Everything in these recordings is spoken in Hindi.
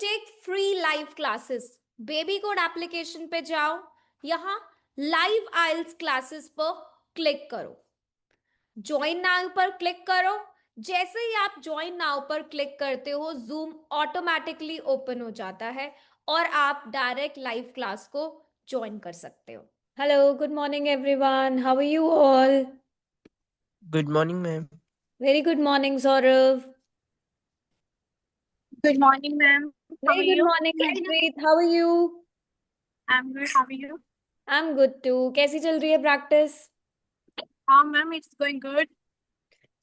Take free live classes, baby code application पे जाओ, यहाँ लाइव आइल्स क्लासेस पर क्लिक करो, ज्वाइन नाउ पर क्लिक करो। जैसे ही आप ज्वाइन नाउ पर क्लिक करते हो, जूम ऑटोमेटिकली ओपन हो जाता है और आप डायरेक्ट लाइव क्लास को ज्वाइन कर सकते हो। Hello, good morning everyone, how are you all? Good morning, ma'am. Very good morning Saurabh. Good morning, ma'am. How very are good you? Morning Harpreet, how are you? I'm good. How are you? I am good too. कैसी चल रही है practice? Ma'am, it's going good.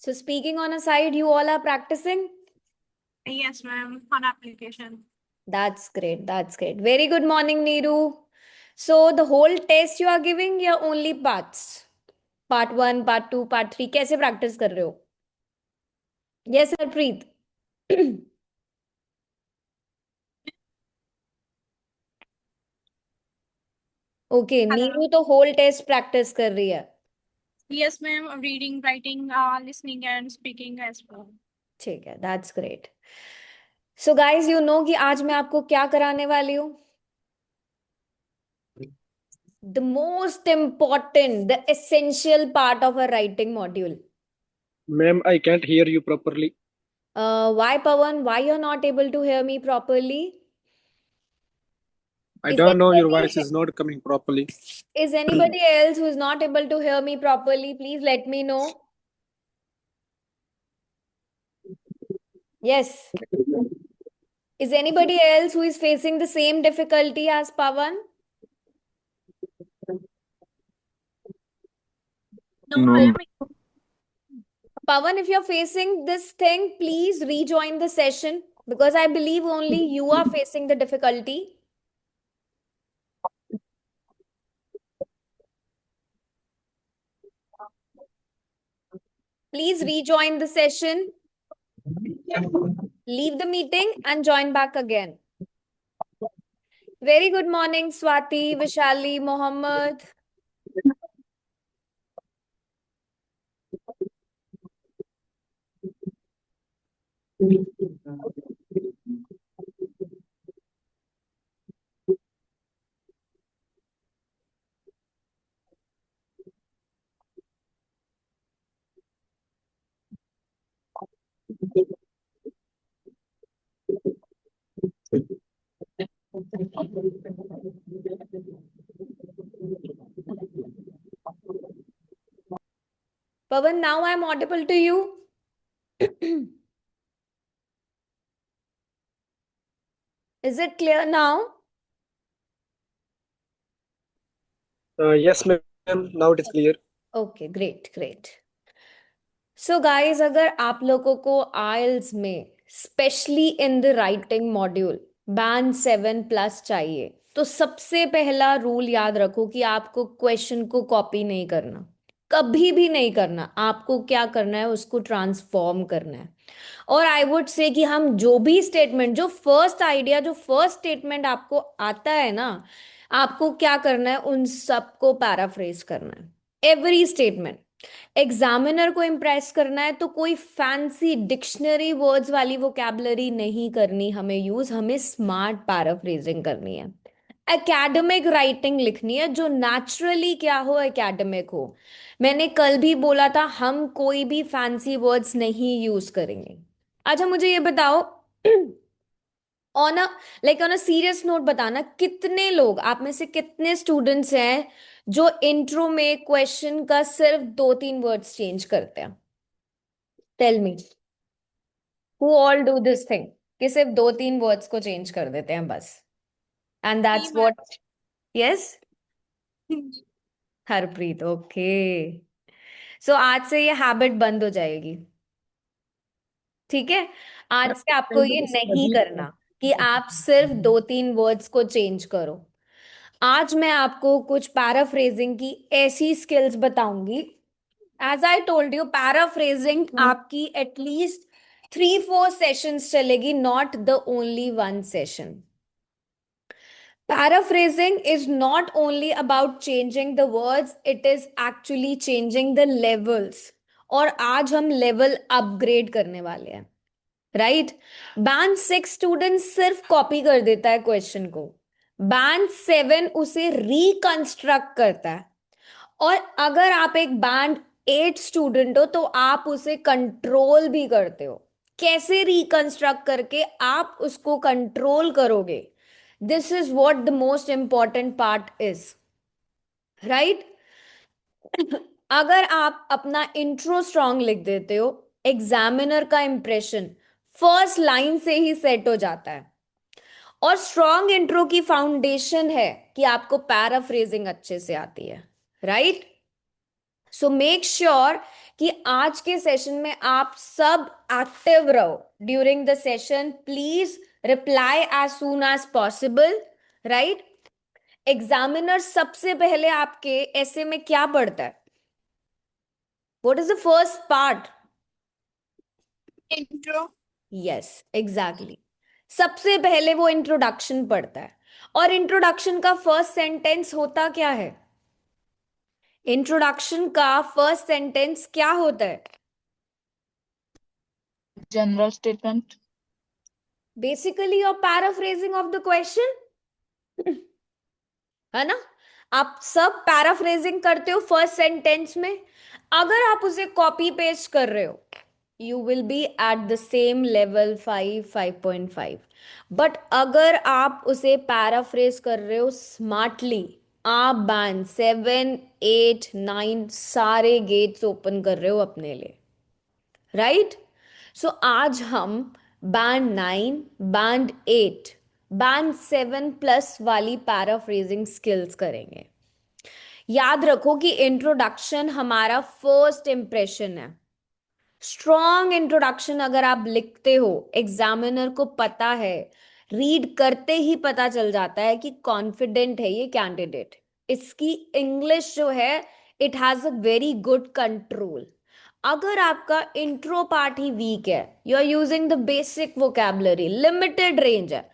So speaking on a side, you all are practicing? Yes, ma'am. On application. That's great. That's great. Very good morning, Neeru. So the whole test you are giving या only parts? Part 1, part 2, part 3 कैसे practice कर रहे हो? Yes, Harpreet. Okay, Hello. Neeru तो whole test practice कर रही है. Yes, ma'am. Reading, writing, listening, and speaking as well. ठीक है, that's great. So guys, you know कि आज मैं आपको क्या कराने वाली हूँ? The most important, the essential part of a writing module. Ma'am, I can't hear you properly. Why, Pawan? Why you're not able to hear me properly? I Is don't know, your anybody- voice is not coming properly. Is anybody else who is not able to hear me properly? Please let me know. Yes. Is anybody else who is facing the same difficulty as Pawan? No, No. ma'am. Pawan, if you're facing this thing, please rejoin the session because I believe only you are facing the difficulty. Please rejoin the session, leave the meeting and join back again. Very good morning, Swati, Vishali, Mohammed. Pawan, now I'm audible to you. Is it clear now? Yes, ma'am. Now it is clear. Okay, great, great. So guys, अगर आप लोगों को IELTS में specially in the writing module band 7+ चाहिए तो सबसे पहला रूल याद रखो कि आपको क्वेश्चन को कॉपी नहीं करना, कभी भी नहीं करना। आपको क्या करना है, उसको ट्रांसफॉर्म करना है। और आई वुड से कि हम जो भी स्टेटमेंट, जो फर्स्ट आइडिया, जो फर्स्ट स्टेटमेंट आपको आता है ना, आपको क्या करना है, उन सबको पैराफ्रेज करना है, एवरी स्टेटमेंट। एग्जामिनर को इम्प्रेस करना है तो कोई फैंसी डिक्शनरी वर्ड्स वाली वोकैबुलरी नहीं करनी हमें यूज, हमें स्मार्ट पैराफ्रेजिंग करनी है। एकेडमिक राइटिंग लिखनी है जो नेचुरली क्या हो, एकेडमिक हो। मैंने कल भी बोला था हम कोई भी फैंसी वर्ड्स नहीं यूज करेंगे। अच्छा मुझे ये बताओ, on a on a serious note बताना, कितने लोग आप में से कितने स्टूडेंट्स हैं जो इंट्रो में क्वेश्चन का सिर्फ 2-3 वर्ड्स चेंज करते हैं? Tell me who all do this thing कि सिर्फ 2-3 वर्ड्स को चेंज कर देते हैं बस, and that's ma'am. What. Yes Harpreet, okay. So आज से ये हैबिट बंद हो जाएगी, ठीक है? आज से आपको ये नहीं करना कि आप सिर्फ 2-3 वर्ड्स को चेंज करो। आज मैं आपको कुछ पैराफ्रेजिंग की ऐसी स्किल्स बताऊंगी। As I told you, paraphrasing आपकी एटलीस्ट 3-4 सेशंस चलेगी, not the only one session. Paraphrasing is not only about changing the words, it is actually changing the levels. और आज हम लेवल अपग्रेड करने वाले हैं। राइट। बैंड 6 स्टूडेंट सिर्फ कॉपी कर देता है क्वेश्चन को, बैंड 7 उसे रिकंस्ट्रक्ट करता है। और अगर आप एक बैंड 8 स्टूडेंट हो तो आप उसे कंट्रोल भी करते हो। कैसे रिकंस्ट्रक्ट करके आप उसको कंट्रोल करोगे, this is what the most important part is, right. अगर आप अपना इंट्रो स्ट्रांग लिख देते हो, एग्जामिनर का इंप्रेशन फर्स्ट लाइन से ही सेट हो जाता है। और स्ट्रांग इंट्रो की फाउंडेशन है कि आपको पैराफ्रेजिंग अच्छे से आती है, राइट। सो मेक श्योर कि आज के सेशन में आप सब एक्टिव रहो during the session. Please reply as soon as possible, right. Examiner सबसे पहले आपके ऐसे में क्या पढ़ता है? What is the first part? Intro. Yes, exactly. सबसे पहले वो इंट्रोडक्शन पढ़ता है। और इंट्रोडक्शन का फर्स्ट सेंटेंस होता क्या है? इंट्रोडक्शन का फर्स्ट सेंटेंस क्या होता है? General statement. Basically your paraphrasing of the question, है ना। आप सब पैराफ्रेजिंग करते हो फर्स्ट सेंटेंस में। अगर आप उसे कॉपी पेस्ट कर रहे हो, you will be at the same level 5.5. But अगर आप उसे पैराफ्रेज कर रहे हो स्मार्टली, आप बैंड 7, 8, 9 सारे गेट्स ओपन कर रहे हो अपने लिए, राइट। सो आज हम बैंड 9, बैंड 8, बैंड 7 प्लस वाली पैराफ्रेजिंग स्किल्स करेंगे। याद रखो कि इंट्रोडक्शन हमारा फर्स्ट इंप्रेशन है। स्ट्रॉन्ग इंट्रोडक्शन अगर आप लिखते हो, एग्जामिनर को पता है, रीड करते ही पता चल जाता है कि कॉन्फिडेंट है ये कैंडिडेट। इसकी इंग्लिश जो है, it has a very good control. अगर आपका इंट्रो पार्ट ही वीक है, you are using the basic vocabulary, limited range है,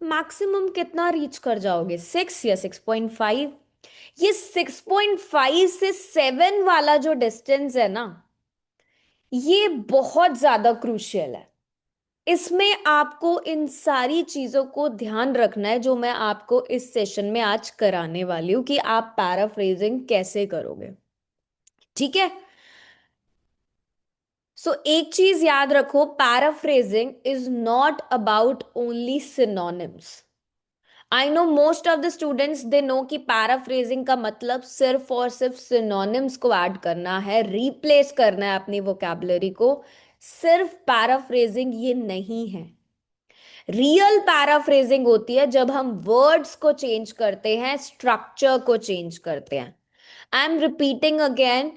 मैक्सिमम कितना रीच कर जाओगे? 6 या 6.5। ये 6.5 से 7 वाला जो डिस्टेंस है ना, ये बहुत ज्यादा क्रूशियल है। इसमें आपको इन सारी चीजों को ध्यान रखना है जो मैं आपको इस सेशन में आज कराने वाली हूं कि आप पैराफ्रेजिंग कैसे करोगे, ठीक है। सो एक चीज याद रखो, paraphrasing is not about only synonyms. I know most of the students they know कि पैराफ्रेजिंग का मतलब सिर्फ और सिर्फ सिनोनिम्स को ऐड करना है, रिप्लेस करना है अपनी वोकैबुलरी को। सिर्फ पैराफ्रेजिंग ये नहीं है। रियल पैराफ्रेजिंग होती है जब हम वर्ड्स को चेंज करते हैं, स्ट्रक्चर को चेंज करते हैं। I am repeating again,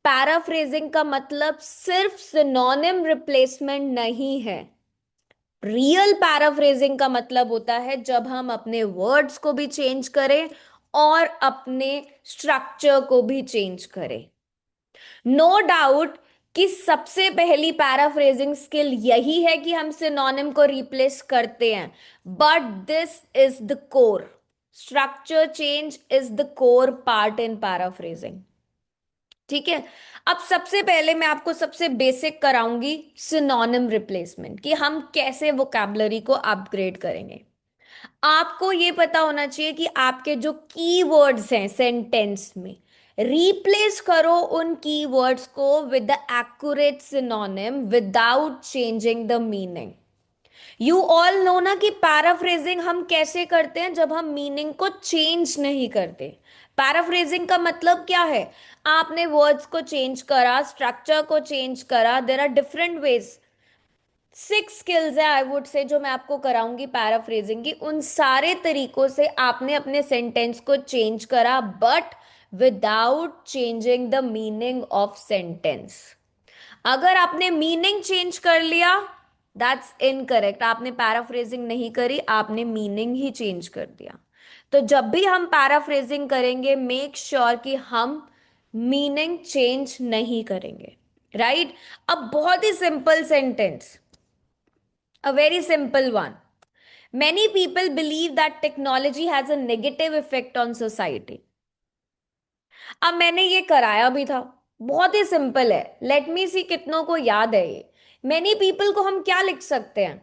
paraphrasing का मतलब सिर्फ सिनोनिम रिप्लेसमेंट नहीं है। रियल पैराफ्रेजिंग का मतलब होता है जब हम अपने वर्ड्स को भी चेंज करें और अपने स्ट्रक्चर को भी चेंज करें। नो डाउट कि सबसे पहली पैराफ्रेजिंग स्किल यही है कि हम सिनोनिम को रिप्लेस करते हैं, but this is the core. Structure change is the core part in paraphrasing, ठीक है। अब सबसे पहले मैं आपको सबसे बेसिक कराऊंगी सिनोनिम रिप्लेसमेंट, कि हम कैसे वोकैबुलरी को अपग्रेड करेंगे। आपको ये पता होना चाहिए कि आपके जो कीवर्ड्स हैं सेंटेंस में, रिप्लेस करो उन कीवर्ड्स को with the accurate synonym without changing the meaning. You all know ना कि पैराफ्रेजिंग हम कैसे करते हैं, जब हम मीनिंग को चेंज नहीं करते। पैराफ्रेजिंग का मतलब क्या है? आपने वर्ड्स को चेंज करा, स्ट्रक्चर को चेंज करा। There are different ways. 6 skills है आई वुड से जो मैं आपको कराऊंगी पैराफ्रेजिंग की। उन सारे तरीकों से आपने अपने सेंटेंस को चेंज करा, but without changing the meaning of sentence. अगर आपने मीनिंग चेंज कर लिया, दैट्स इनकरेक्ट। आपने पैराफ्रेजिंग नहीं करी, आपने मीनिंग ही चेंज कर दिया। तो जब भी हम पैराफ्रेजिंग करेंगे, मेक श्योर कि हम मीनिंग चेंज नहीं करेंगे, राइट। अब बहुत ही simple sentence, a very simple one. Many people believe that technology has a negative effect on society. अब मैंने ये कराया भी था, बहुत ही सिंपल है। लेट मी सी कितनों को याद है ये। मेनी पीपल को हम क्या लिख सकते हैं?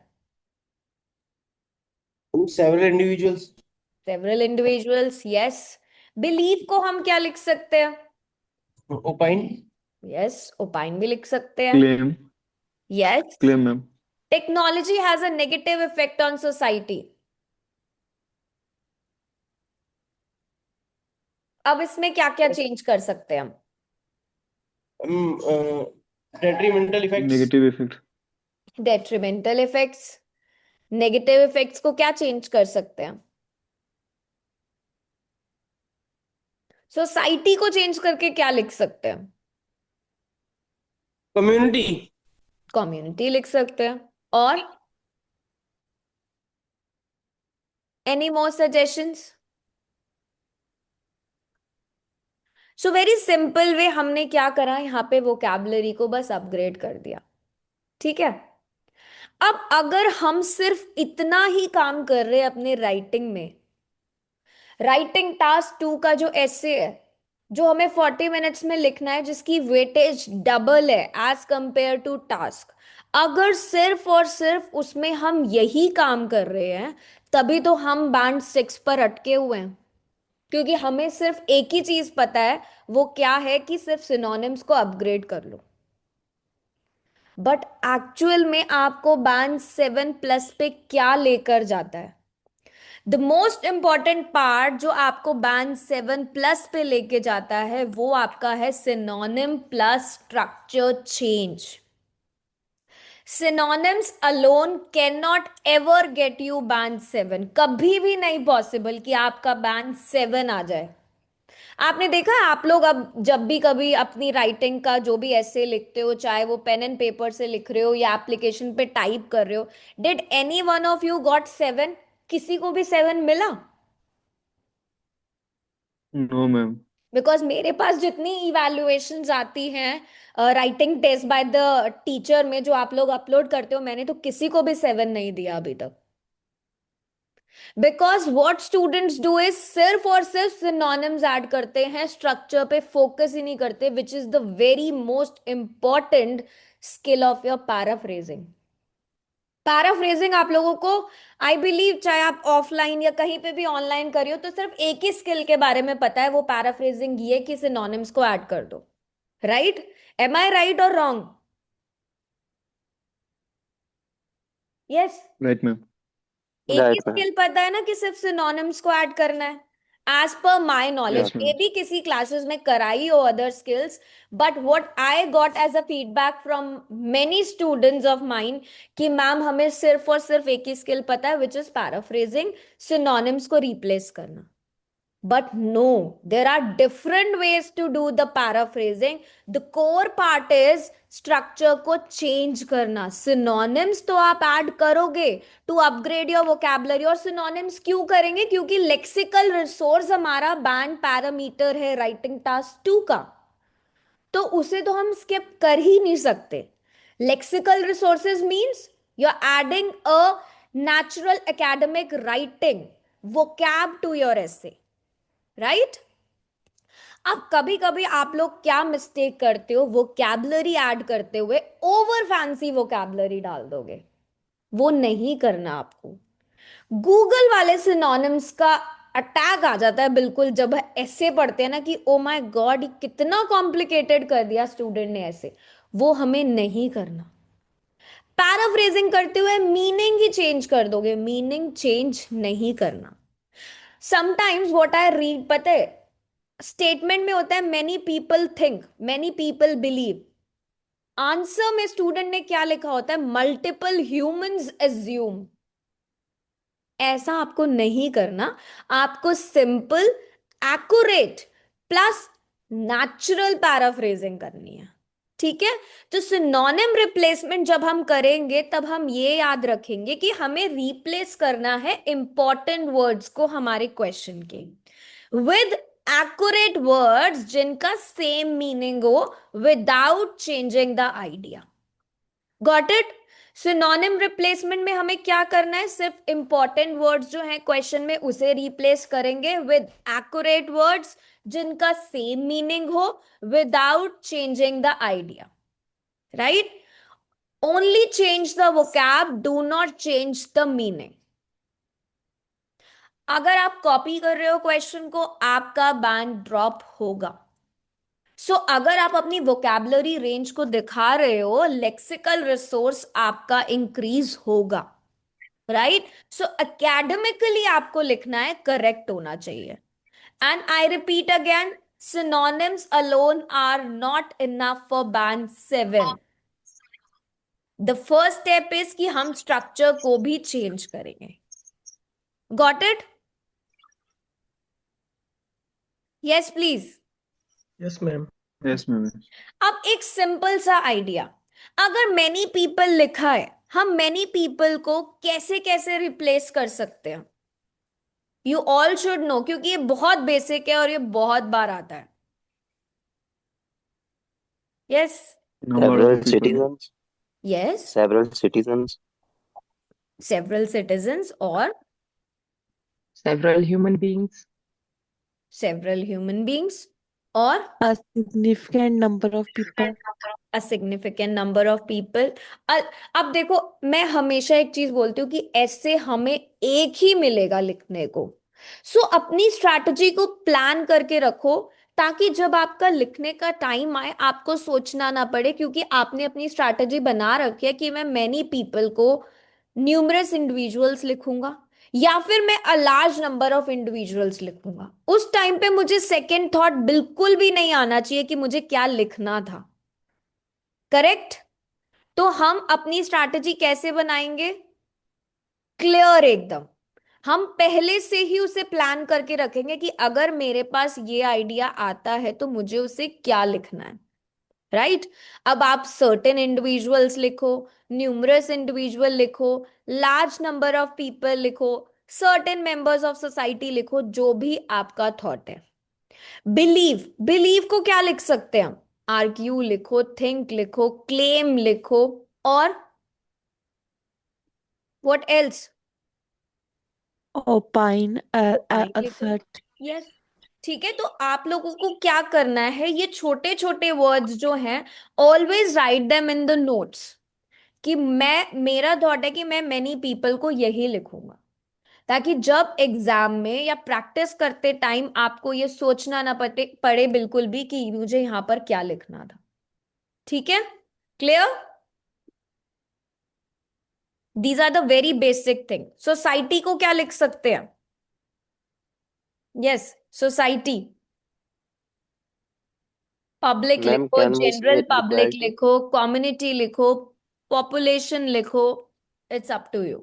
Several individuals. Several individuals, yes. Believe को हम क्या लिख सकते हैं? Opine. यस, ओपाइन भी लिख सकते हैं। Claim. Yes. Claim, ma'am. Technology has a negative effect on society. अब इसमें क्या क्या चेंज कर सकते हैं हम? Detrimental effects. Negative effect. Detrimental effects. Negative effects को क्या चेंज कर सकते हैं? सोसाइटी को चेंज करके क्या लिख सकते हैं? Community. कम्युनिटी लिख सकते हैं। और any more suggestions? So very simple way, हमने क्या करा यहाँ पे, वोकैबुलरी को बस अपग्रेड कर दिया। ठीक है। अब अगर हम सिर्फ इतना ही काम कर रहे हैं अपने राइटिंग में, राइटिंग टास्क 2 का जो एसे है, जो हमें 40 मिनट्स में लिखना है, जिसकी वेटेज डबल है एज कंपेयर टू टास्क, अगर सिर्फ और सिर्फ उसमें हम यही काम कर रहे हैं, तभी तो हम बैंड 6 पर अटके हुए हैं। क्योंकि हमें सिर्फ एक ही चीज पता है, वो क्या है कि सिर्फ सिनोनिम्स को अपग्रेड कर लो। बट एक्चुअल में आपको बैंड 7+ पे क्या लेकर जाता है? द मोस्ट इंपॉर्टेंट पार्ट जो आपको बैंड 7+ पे लेके जाता है, वो आपका है synonym plus structure change. Synonyms alone can not ever get you band 7। कभी भी नहीं पॉसिबल कि आपका बैंड 7 आ जाए। आपने देखा है, आप लोग अब जब भी कभी अपनी राइटिंग का जो भी ऐसे लिखते हो, चाहे वो पेन एंड पेपर से लिख रहे हो या एप्लीकेशन पे टाइप कर रहे हो, did any one of you got 7? किसी को भी 7 मिला? No, ma'am. बिकॉज मेरे पास जितनी इवैल्यूएशंस आती हैं writing test by the teacher में, जो आप लोग अपलोड करते हो, मैंने तो किसी को भी 7 नहीं दिया अभी तक। Because what students do is सिर्फ और सिर्फ सिनोनिम्स ऐड करते हैं, स्ट्रक्चर पे फोकस ही नहीं करते, which is the very most important skill of your paraphrasing. Paraphrasing आप लोगों को, आई बिलीव, चाहे आप ऑफलाइन या कहीं पे भी ऑनलाइन करियो, तो सिर्फ एक ही स्किल के बारे में पता है, वो पैराफ्रेजिंग ये कि सिनोनिम्स को ऐड कर दो। राइट? एम आई राइट और रॉन्ग? यस। Right, ma'am. एक ही Right, ma'am. स्किल पता है ना कि सिर्फ सिनोनिम्स को ऐड करना है। As per my knowledge, Yes, may ma'am. Be किसी क्लासेस में कराई हो other skills, but what I got as a feedback from many students of mine, कि मैम हमें सिर्फ और सिर्फ एक ही स्किल पता है, विच इज पैराफ्रेजिंग, सिनोनिम्स को रिप्लेस करना। But no, there are different ways to do the paraphrasing. The core part is structure को change करना। Synonyms तो आप add करोगे to upgrade your vocabulary, और synonyms क्यों करेंगे? क्योंकि lexical resource हमारा band parameter है writing task 2 का, तो उसे तो हम skip कर ही नहीं सकते। Lexical resources means you're adding a natural academic writing vocab to your essay. Right? अब कभी कभी आप लोग क्या मिस्टेक करते हो, वोकैबुलरी ऐड करते हुए ओवर फैंसी वोकैबुलरी डाल दोगे। वो नहीं करना आपको। गूगल वाले सिनोनिम्स का अटैक आ जाता है बिल्कुल जब ऐसे पढ़ते हैं ना, कि ओ माय गॉड, कितना कॉम्प्लिकेटेड कर दिया स्टूडेंट ने ऐसे। वो हमें नहीं करना। पैराफ्रेजिंग करते हुए मीनिंग ही चेंज कर दोगे, मीनिंग चेंज नहीं करना। समटाइम्स व्हाट आई रीड, पता है, स्टेटमेंट में होता है many people think, many people believe. Answer में स्टूडेंट ने क्या लिखा होता है? Multiple humans assume. ऐसा आपको नहीं करना। आपको simple, accurate plus natural paraphrasing करनी है। ठीक है? तो सिनोनिम रिप्लेसमेंट जब हम करेंगे, तब हम ये याद रखेंगे कि हमें रिप्लेस करना है इंपॉर्टेंट वर्ड्स को हमारे क्वेश्चन के विद accurate words जिनका सेम मीनिंग हो, without changing the idea. Got it? Synonym replacement में हमें क्या करना है? सिर्फ इंपॉर्टेंट वर्ड्स जो हैं क्वेश्चन में, उसे रिप्लेस करेंगे विद एक्यूरेट वर्ड्स जिनका सेम मीनिंग हो, without changing the idea. Right? Only change the vocab, do not change the meaning. अगर आप कॉपी कर रहे हो क्वेश्चन को, आपका बैंड ड्रॉप होगा. सो अगर आप अपनी वोकैबुलरी रेंज को दिखा रहे हो, लेक्सिकल रिसोर्स आपका इंक्रीज होगा. राइट? सो एकेडमिकली आपको लिखना है, करेक्ट होना चाहिए. And I repeat again, synonyms alone are not enough for band 7. The first step is कि हम स्ट्रक्चर को भी चेंज करेंगे. Got it? Yes, please. Yes, ma'am. Yes, ma'am. अब एक सिंपल सा आइडिया, अगर मैनी पीपल लिखा है, हम मैनी पीपल को कैसे कैसे रिप्लेस कर सकते हैं? यू ऑल शुड नो, क्योंकि ये बहुत बेसिक है और ये बहुत बार आता है. Yes. Number Several of people. citizens, yes. several citizens, several citizens और Several human beings. Several human beings और A significant number of people. A significant number of people. अब देखो, मैं हमेशा एक चीज बोलती हूँ कि ऐसे हमें एक ही मिलेगा लिखने को. सो अपनी स्ट्रैटेजी को प्लान करके रखो, ताकि जब आपका लिखने का टाइम आए आपको सोचना ना पड़े, क्योंकि आपने अपनी स्ट्रैटेजी बना रखी है कि मैं मैनी पीपल को न्यूमरस इंडिविजुअल्स लिखूंगा या फिर मैं a large number of individuals लिखूंगा. उस टाइम पे मुझे सेकेंड थॉट बिल्कुल भी नहीं आना चाहिए कि मुझे क्या लिखना था. करेक्ट? तो हम अपनी स्ट्रैटेजी कैसे बनाएंगे? क्लियर एकदम. हम पहले से ही उसे प्लान करके रखेंगे कि अगर मेरे पास ये आइडिया आता है तो मुझे उसे क्या लिखना है. राइट? अब आप सर्टेन इंडिविजुअल्स लिखो, न्यूमरस इंडिविजुअल लिखो, लार्ज नंबर ऑफ पीपल लिखो, सर्टेन मेंबर्स ऑफ सोसाइटी लिखो, जो भी आपका थॉट है. बिलीव, बिलीव को क्या लिख सकते हैं हम? आर्ग्यू लिखो, थिंक लिखो, क्लेम लिखो, और व्हाट एल्स? Opine, Opine लिखो. assert. यस. ठीक है, तो आप लोगों को क्या करना है, ये छोटे छोटे वर्ड्स जो हैं, always write them in the notes, कि मेरा थॉट है कि मैं मेनी पीपल को यही लिखूंगा, ताकि जब एग्जाम में या प्रैक्टिस करते टाइम आपको ये सोचना ना पड़े बिल्कुल भी कि मुझे यहां पर क्या लिखना था. ठीक है? Clear? These are the very basic thing. Society को क्या लिख सकते हैं? Yes, society. पब्लिक Ma'am, लिखो, can we general say public equality? लिखो, कम्युनिटी लिखो, पॉपुलेशन लिखो. It's up to you.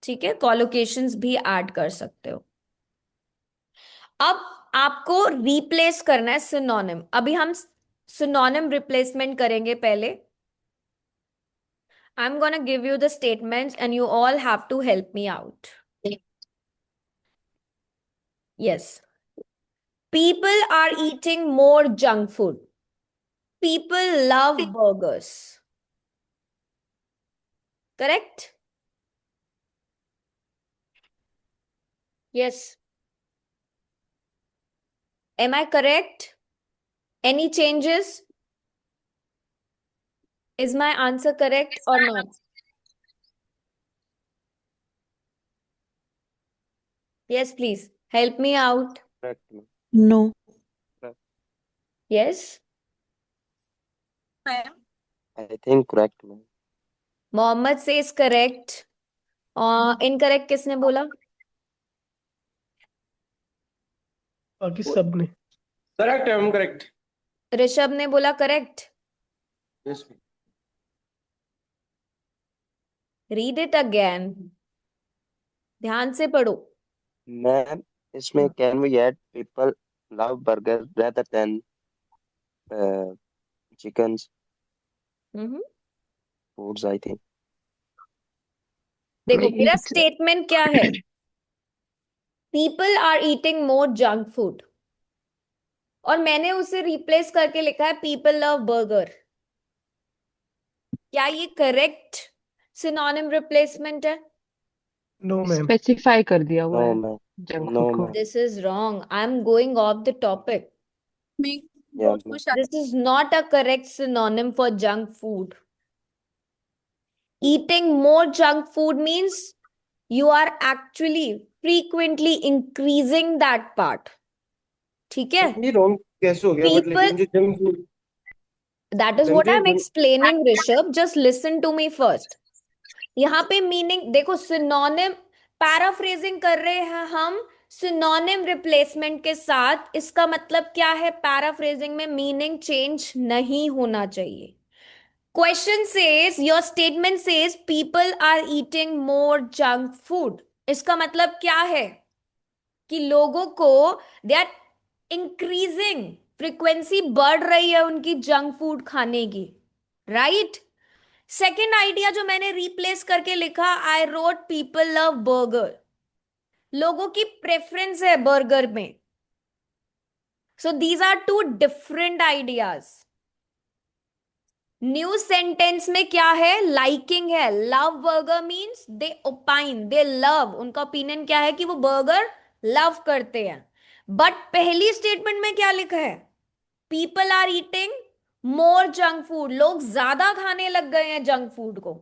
ठीक है? कॉलोकेशंस भी ऐड कर सकते हो. अब आपको रिप्लेस करना है सिनोनिम. अभी हम सिनोनिम रिप्लेसमेंट करेंगे पहले. I am gonna give you the statements and you all have to help me out. Yes. People are eating more junk food. People love burgers. Correct? Yes. Am I correct? Any changes? Is my answer correct or not? Yes, please. Help me out. Correct, ma'am. No. Yes? Ma'am. I think correct, ma'am. Mohammed says correct. Incorrect किसने बोला? बाकी सब ने. Correct, I'm correct. ऋषभ ने बोला correct. Yes, ma'am. Read it again. ध्यान से पढ़ो. Ma'am, इसमें can we add people love burger rather than uh, chickens hmm. foods, I think. देखो, नहीं, मेरा it's- स्टेटमेंट क्या है? People are eating more junk food, और मैंने उसे रिप्लेस करके लिखा है पीपल लव बर्गर. क्या ये करेक्ट सिनोनिम रिप्लेसमेंट है? No, ma'am. स्पेसिफाई कर दिया हुआ No, है ma'am. जंक No, फूड को. ma'am. This is wrong. I am going of the topic. Make Yeah, This is not a correct synonym for junk food. Eating more junk food means you are actually frequently increasing that part. ठीक है? ये रॉन्ग कैसे हो गया बट People, लेकिन जो junk food that is what I'm explaining, Rishabh. Just listen to me first. यहाँ पे मीनिंग देखो, सिनोनिम पैराफ्रेजिंग कर रहे हैं हम सिनोनिम रिप्लेसमेंट के साथ. इसका मतलब क्या है? पैराफ्रेजिंग में मीनिंग चेंज नहीं होना चाहिए. Question says, your statement says people are eating more junk food. इसका मतलब क्या है? कि लोगों को दे आर इंक्रीजिंग, फ्रीक्वेंसी बढ़ रही है उनकी जंक फूड खाने की. राइट? सेकेंड आइडिया जो मैंने रिप्लेस करके लिखा, I wrote people love burger. लोगों की प्रेफरेंस है बर्गर में. So these are two different ideas. New sentence में क्या है? लाइकिंग है. Love burger means they opine, they love. उनका ओपिनियन क्या है? कि वो बर्गर लव करते हैं. बट पहली स्टेटमेंट में क्या लिखा है? People are eating more junk food. लोग ज्यादा खाने लग गए हैं जंक फूड को.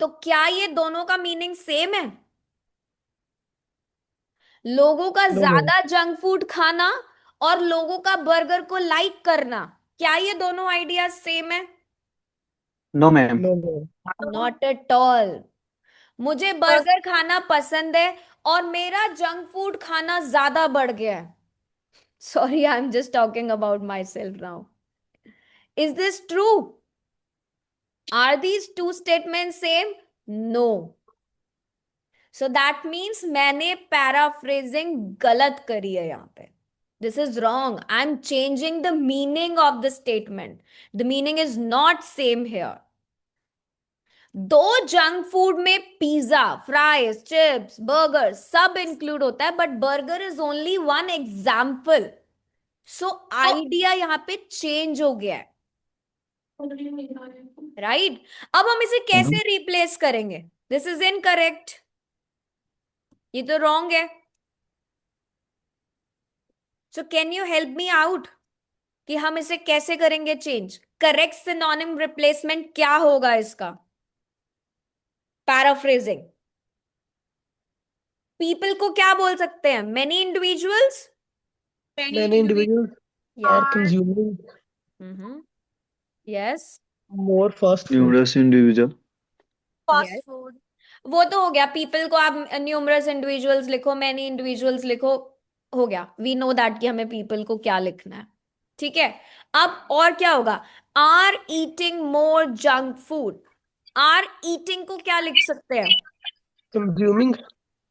तो क्या ये दोनों का मीनिंग सेम है? लोगों का ज्यादा जंक फूड खाना और लोगों का बर्गर को लाइक करना, क्या ये दोनों आइडिया सेम है? No ma'am. No, ma'am. Not at all. मुझे बर्गर खाना पसंद है और मेरा जंक फूड खाना ज्यादा बढ़ गया है. Sorry, I am just talking about myself now. Is this true? Are these two statement same? No. So that means मैंने पैराफ्रेजिंग गलत करी है यहां पे. This is wrong. I am changing the meaning of the statement. The meaning is not same here. दो जंक फूड में पिज्जा, फ्राइज, चिप्स, बर्गर सब इंक्लूड होता है, but burger is only one example. So idea यहां पे चेंज हो गया है. राइट? अब हम इसे कैसे रिप्लेस करेंगे? This is incorrect. ये तो रॉन्ग है. So can you help me out कि हम इसे कैसे करेंगे चेंज? करेक्ट सिनोनिम रिप्लेसमेंट क्या होगा इसका? पैराफ्रेजिंग. पीपल को क्या बोल सकते हैं? Many individuals. Many individuals are consuming yes. more fast food. Numerous individual. Fast Yes. food. वो तो हो गया. पीपल को आप न्यूमरस इंडिविजुअल्स लिखो, मेनी इंडिविजुअल्स लिखो, हो गया. वी नो दैट कि हमें पीपल को क्या लिखना है. ठीक है. अब और क्या होगा? Are eating more junk food. Are eating को क्या लिख सकते हैं? Consuming.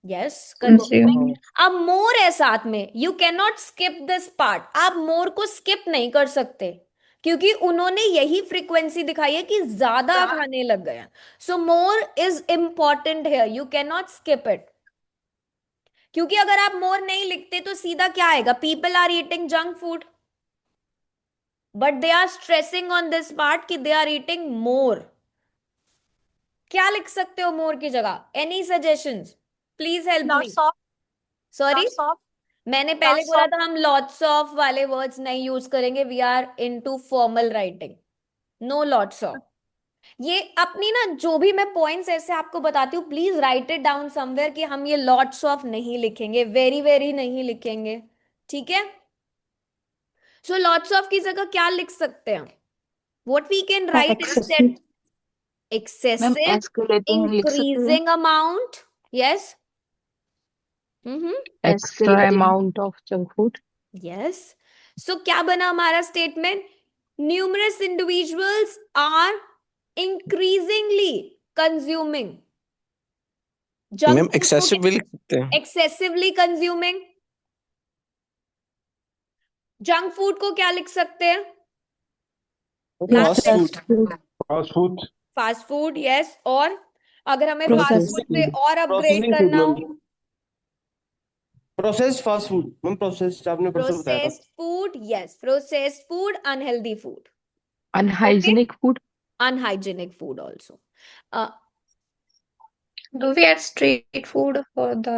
Yes, consuming. अब मोर है साथ में. You can not skip this part. आप मोर को स्किप नहीं कर सकते क्योंकि उन्होंने यही फ्रीक्वेंसी दिखाई है कि ज्यादा खाने लग गए. So more is important here. You can not skip it. क्योंकि अगर आप मोर नहीं लिखते तो सीधा क्या आएगा? People are eating junk food, but they are stressing on this part कि दे आर ईटिंग मोर. क्या लिख सकते हो मोर की जगह? Any suggestions? Please help me. Lots of. Sorry, Lots of. मैंने पहले Lots बोला of. था हम लॉट्स ऑफ वाले वर्ड्स नहीं यूज करेंगे. We are into formal writing. No lots of. ये अपनी ना जो भी मैं पॉइंट्स ऐसे आपको बताती हूँ, please right it down somewhere कि हम ये लॉट्स ऑफ नहीं लिखेंगे, वेरी वेरी नहीं लिखेंगे. ठीक है? सो लॉट्स ऑफ की जगह क्या लिख सकते हैं? What we can write instead? Ma'am excessive, S को लेते हैं, लिख सकते हैं increasing amount. Yes. Extra amount of junk food. Yes. So क्या बना हमारा statement? Numerous individuals are increasingly consuming junk ma'am excessive भी लिख सकते हैं. Excessively consuming. जंक फूड को क्या लिख सकते हैं? Fast Last food. Fast food. Fast food. Yes. और अगर हमें Processed फास्ट फूड से food. और अपग्रेड Processing करना food, हो, processed fast food. Ma'am processed आपने परसों बताया था. Processed food. Yes, processed food, unhealthy food, unhygienic food. Unhygienic food also. Do we add street food for the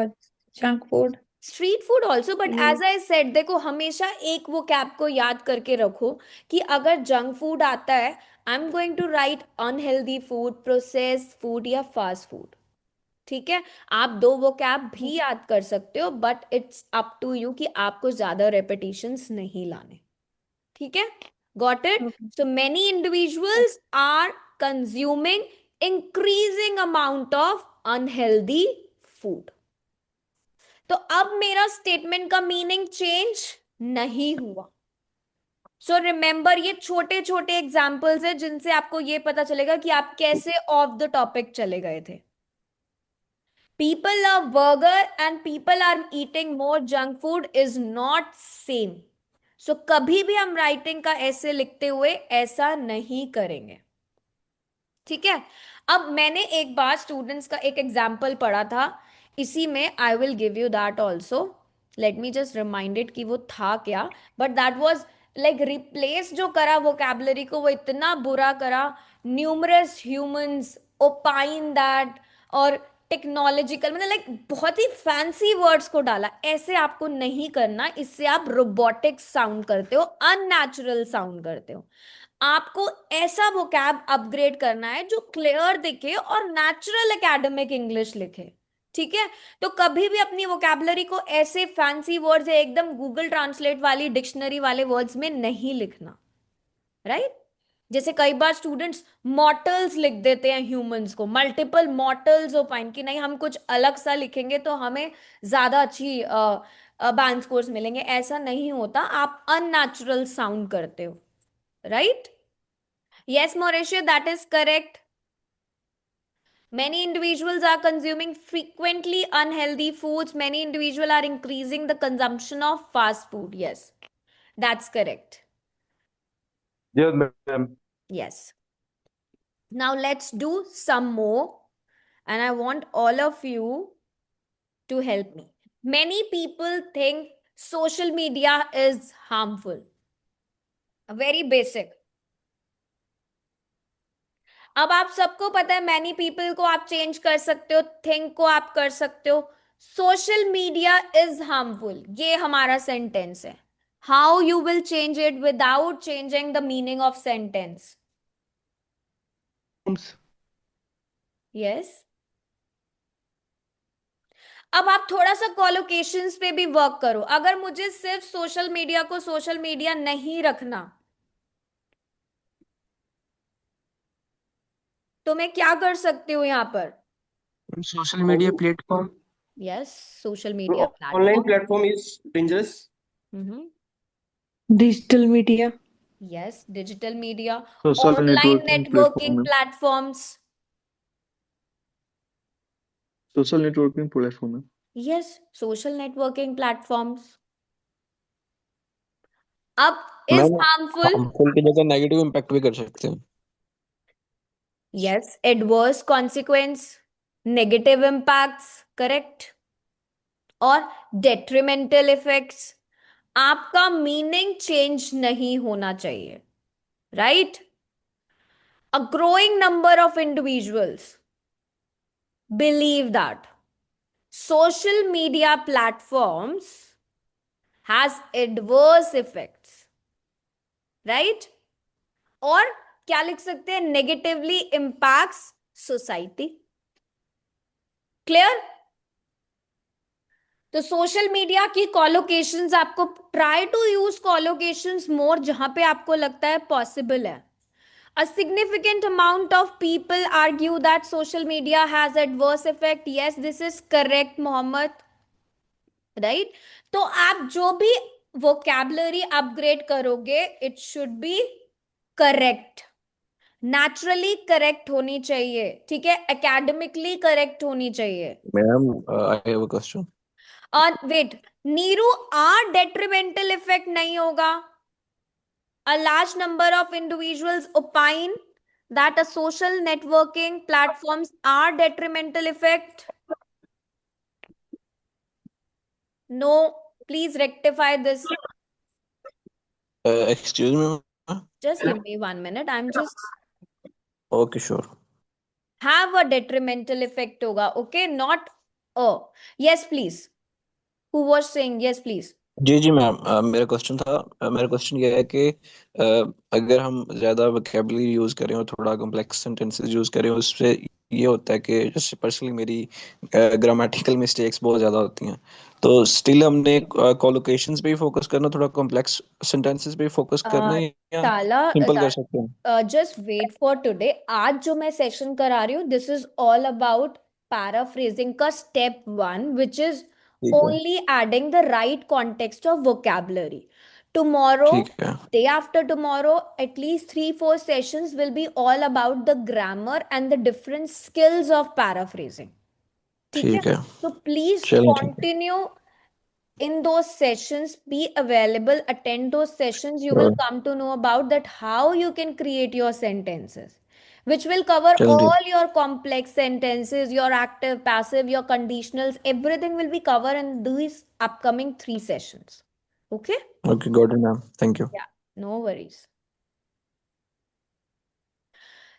junk food? Street food also, but as I said, देखो हमेशा एक वो कैप को याद करके रखो कि अगर जंक फूड आता है, I am going to write unhealthy food, processed food या फास्ट फूड। ठीक है, आप दो वो कैप भी याद कर सकते हो, but it's up to you कि आपको ज्यादा रेपिटेशंस नहीं लाने। ठीक है, got it? So many individuals are consuming increasing amount of unhealthy food. तो अब मेरा स्टेटमेंट का मीनिंग चेंज नहीं हुआ। सो रिमेंबर, ये छोटे छोटे एग्जाम्पल्स है जिनसे आपको ये पता चलेगा कि आप कैसे ऑफ द टॉपिक चले गए थे। People love burger and people are eating more junk food is not same. So कभी भी हम राइटिंग का ऐसे लिखते हुए ऐसा नहीं करेंगे। ठीक है, अब मैंने एक बार स्टूडेंट्स का एक एग्जाम्पल पढ़ा था, इसी में I will give you that also. Let me just reminded कि वो था क्या, but that was like replace जो करा वोकैबुलरी को, वो इतना बुरा करा। न्यूमरस ह्यूमंस ओपाइन दैट, और टेक्नोलॉजिकल, मतलब लाइक बहुत ही फैंसी वर्ड्स को डाला। ऐसे आपको नहीं करना, इससे आप रोबोटिक साउंड करते हो, अननेचुरल साउंड करते हो। आपको ऐसा वोकैब अपग्रेड करना है जो क्लियर दिखे और नेचुरल एकेडमिक इंग्लिश लिखे। ठीक है, तो कभी भी अपनी वोकैबुलरी को ऐसे फैंसी वर्ड्स या एकदम गूगल ट्रांसलेट वाली डिक्शनरी वाले वर्ड्स में नहीं लिखना, राइट? जैसे कई बार स्टूडेंट्स मॉर्टल्स लिख देते हैं, ह्यूमंस को मल्टीपल मॉर्टल्स ओपाइन, कि नहीं हम कुछ अलग सा लिखेंगे तो हमें ज्यादा अच्छी बैंड स्कोर्स मिलेंगे। ऐसा नहीं होता, आप अननेचुरल साउंड करते हो, right? Yes, Mauricio, that is correct. Many individuals are consuming frequently unhealthy foods. Many individuals are increasing the consumption of fast food. Yes, that's correct. Yes, ma'am. Yes. Now let's do some more, and I want all of you to help me. Many people think social media is harmful. Very basic. अब आप सबको पता है, मैनी पीपल को आप चेंज कर सकते हो, थिंक को आप कर सकते हो, सोशल मीडिया इज हार्मफुल, ये हमारा सेंटेंस है। How you will change it without changing the meaning of sentence? Yes, अब आप थोड़ा सा कोलोकेशंस पे भी वर्क करो। अगर मुझे सिर्फ सोशल मीडिया को सोशल मीडिया नहीं रखना, तो मैं क्या कर सकती हूँ यहाँ पर? Social media platform. Yes, social media online platform. Platform is dangerous. Digital media. Yes, digital media, Social online networking networking platform. platforms. Social networking platform. Yes, social networking platforms. अब is मैम harmful. हार्मफुल की जगह नेगेटिव इम्पैक्ट भी कर सकते हैं। Yes, adverse consequence, negative impacts, correct? और detrimental effects. आपका मीनिंग चेंज नहीं होना चाहिए, right? A growing number of individuals believe that social media platforms has adverse effects, right? और क्या लिख सकते हैं? Negatively impacts society. Clear? तो सोशल मीडिया की कॉलोकेशंस, आपको ट्राई टू यूज कॉलोकेशंस मोर जहां पे आपको लगता है पॉसिबल है। A significant amount of people argue that social media has adverse effect. Yes, this is correct, Mohammed. Right? तो आप जो भी vocabulary upgrade करोगे, it should be correct. Naturally correct होनी चाहिए, ठीक है? Academically correct होनी चाहिए। Ma'am I have a question. और wait, नीरू, detrimental effect नहीं होगा? A large number of individuals opine that a social networking platforms are detrimental effect. No, please rectify this. Excuse me. Just give me 1 minute. I'm just okay sure. have a detrimental effect होगा, okay? Not a. Yes, please. who was saying? Yes, please. जी जी मैम, मेरा क्वेश्चन ये है कि अगर हम ज़्यादा वोकेबलरी यूज़ करें और थोड़ा कॉम्प्लेक्स सेंटेंसेस यूज़ करें, उससे ये होता है कि जैसे पर्सनली मेरी ग्रामेटिकल मिस्टेक्स बहुत ज़्यादा होती हैं, तो स्टिल हमने कॉलोकेशंस पे ही फोकस करना, थोड़ा कॉम्प्लेक्स सेंटेंसेस पे ही फोकस करना है, या ताला सिंपल कर सकते हैं? Just wait for today. आज जो मैं सेशन करा रही हूँ, this is all about paraphrasing का स्टेप 1, विच इज ठीक है, only adding the right context of vocabulary. Tomorrow, ठीक है, day after tomorrow, at least 3-4 sessions will be all about the grammar and the different skills of paraphrasing. ठीक है? ठीक है, So please चलिए ठीक है, continue in those sessions, be available, attend those sessions. You will Sure. come to know about that how you can create your sentences, which will cover चलिए ठीक, all your complex sentences, your active, passive, your conditionals. Everything will be covered in these upcoming 3 sessions. Okay? Okay, got it ma'am, thank you. Yeah, no worries.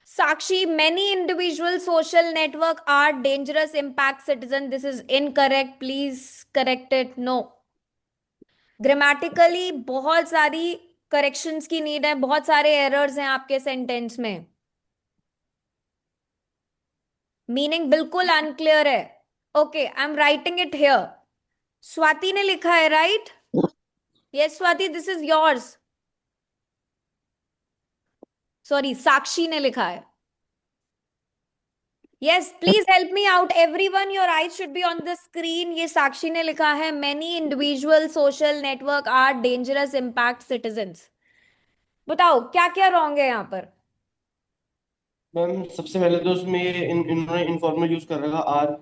Sakshi, many individual social network are dangerous impact citizen. This is incorrect. Please correct it. No. Grammatically बहुत सारी करेक्शंस की नीड है, बहुत सारे एरर्स हैं आपके सेंटेंस में, मीनिंग बिल्कुल अनक्लियर है. Okay, I am writing it here. Swati ने लिखा है, right? Yes Swati, this is yours. Sorry, Sakshi ने लिखा है. Yes, please help me out everyone, your eyes should be on the screen. ये साक्षी ने लिखा है, many individual social network are dangerous impact citizens. बताओ क्या क्या रॉन्ग है यहाँ पर? मैम सबसे पहले तो उसमें इन्होंने इनफॉर्मल यूज कर रखा are.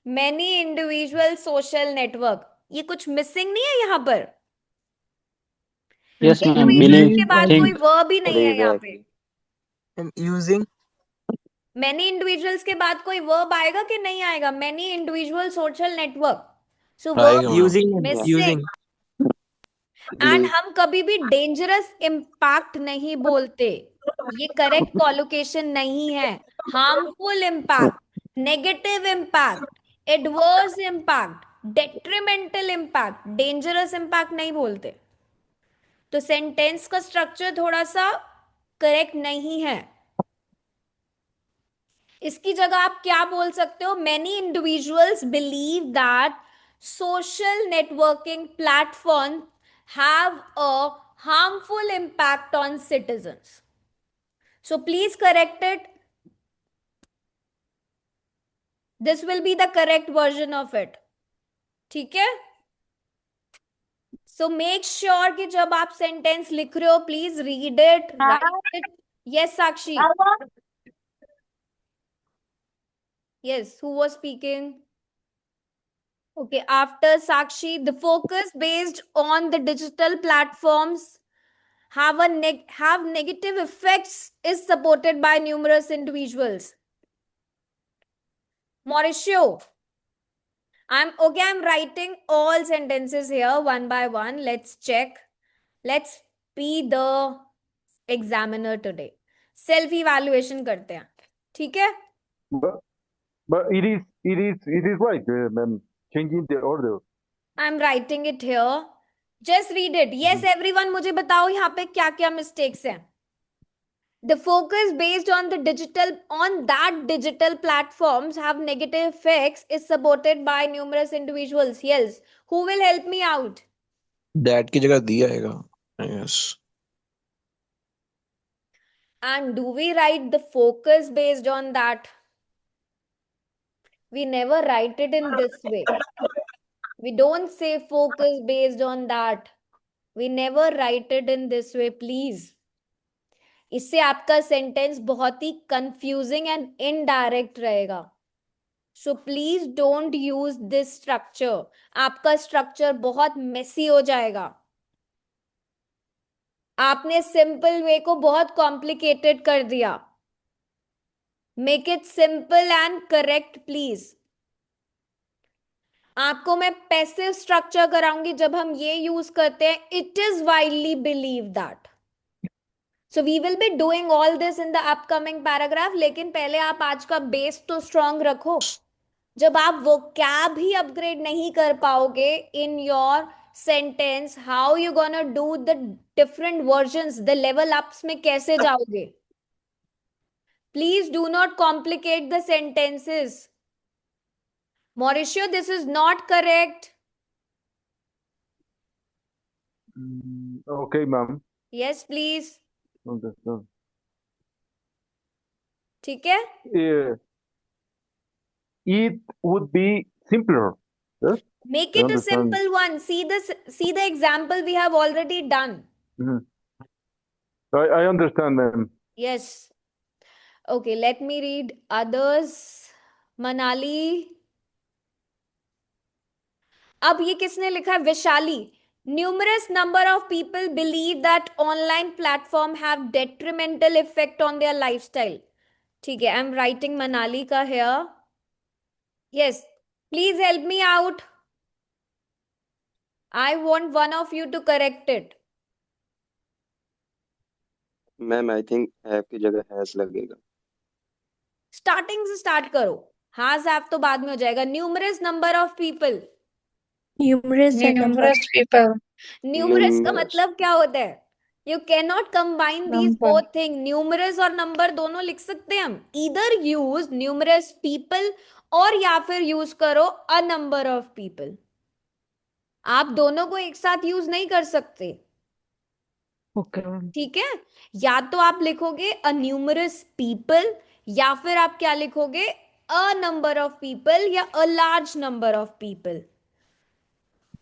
Many individual social network, ये कुछ मिसिंग नहीं है यहाँ पर? यस मैम, इंडिविजुअल्स के बाद बिलीव, कोई वर्ब ही नहीं है यहाँ Correct. पे. यूजिंग, मेनी इंडिविजुअल्स के बाद कोई वर्ब आएगा कि नहीं आएगा? मेनी इंडिविजुअल सोशल नेटवर्क, सो आएगा verb ma'am, using missing. And हम कभी भी डेंजरस इम्पैक्ट नहीं बोलते, ये करेक्ट कॉलोकेशन नहीं है. Harmful impact, negative impact, adverse impact, detrimental impact, dangerous impact नहीं बोलते. तो सेंटेंस का स्ट्रक्चर थोड़ा सा करेक्ट नहीं है. इसकी जगह आप क्या बोल सकते हो? Many individuals believe that social networking platforms have a harmful impact on citizens. So please correct it. This will be the correct version of it. ठीक है? So make sure कि जब आप sentence लिख रहे हो, please read it, write it. Yes, Sakshi. Yes, who was speaking? Okay, after Sakshi, the focus based on the digital platforms have negative effects is supported by numerous individuals. Mauricio, I'm writing all sentences here one by one. Let's check. Let's be the examiner today. Self evaluation करते हैं, ठीक है? But it is like changing the order. I'm writing it here. Just read it. Yes, everyone, मुझे बताओ यहाँ पे क्या क्या mistakes हैं. The focus based on that digital platforms have negative effects is supported by numerous individuals. Yes. Who will help me out? That की जगह दी आएगा. Yes, And do we write the focus based on that? We never write it in this way. We don't say focus based on that. We never write it in this way, please. इससे आपका सेंटेंस बहुत ही कंफ्यूजिंग एंड इनडायरेक्ट रहेगा. So please don't use this structure. आपका स्ट्रक्चर बहुत मेसी हो जाएगा. आपने सिंपल वे को बहुत कॉम्प्लिकेटेड कर दिया. Make it simple and correct please. आपको मैं पैसिव स्ट्रक्चर कराऊंगी जब हम ये यूज करते हैं. It is widely believe that. So we will be doing all this in the upcoming paragraph. लेकिन पहले आप आज का बेस तो स्ट्रॉन्ग रखो. जब आप vocab ही अपग्रेड नहीं कर पाओगे in your sentence, how you gonna do the different versions, the level ups में कैसे जाओगे? Please do not complicate the sentences. Mauricio, this is not correct. Okay, ma'am. Yes, please. Understand. ठीक है? It would be simpler. Yes, Make I it a understand. simple one. See the example we have already done. Mhm. I understand, ma'am. Yes. Okay, let me read others. Manali. अब ये किसने लिखा है? Vishali. Numerous number of people believe that online platform have detrimental effect on their lifestyle. ठीक है, I'm writing Manali का here. Yes, please help me out. I want one of you to correct it. Ma'am I think have की जगह हैज लगेगा। स्टार्टिंग से स्टार्ट करो. हैज हैव तो बाद में हो जाएगा. Numerous number of people. Numerous the number Numerous people. Numerous का न्यूमरस मतलब क्या होता है? You can not combine these Number. Both thing. Numerous और नंबर दोनों लिख सकते हैं हम. इधर यूज न्यूमरस पीपल और या फिर यूज करो अ नंबर ऑफ पीपल. आप दोनों को एक साथ यूज नहीं कर सकते. Okay, ma'am. ठीक है? या तो आप लिखोगे अ न्यूमरस पीपल या फिर आप क्या लिखोगे? अ नंबर ऑफ पीपल या a large number of people.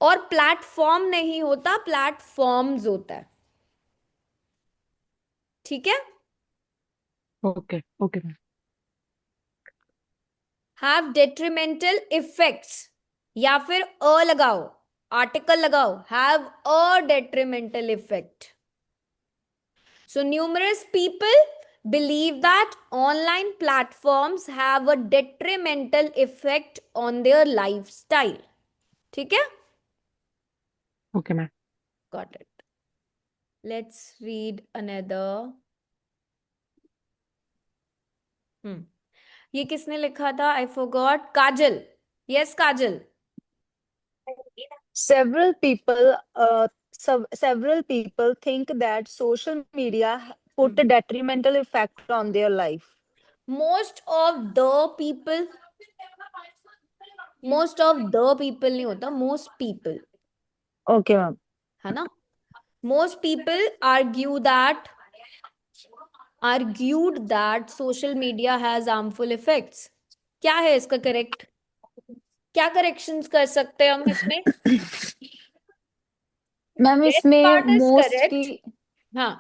और प्लेटफॉर्म नहीं होता, प्लेटफॉर्म्स होता है. ठीक है? Okay, okay, ma'am. Have detrimental effects या फिर अ लगाओ, आर्टिकल लगाओ. Have a detrimental effect. So numerous people believe that online platforms have a detrimental effect on their lifestyle. ठीक है? Okay, ma'am. Got it. Let's read another. ये किसने लिखा था? I forgot. Kajal. Yes, Kajal. Several people, several people think that social media put a detrimental effect on their life. Most of the people. Most of the people नहीं होता, most people. Okay, ma'am. है ना? Most people argued that social media has harmful effects. क्या है इसका करेक्ट? क्या करेक्शंस कर सकते हैं हम इसमें? मैम Yes इसमें part is मोस्ट correct. की हाँ,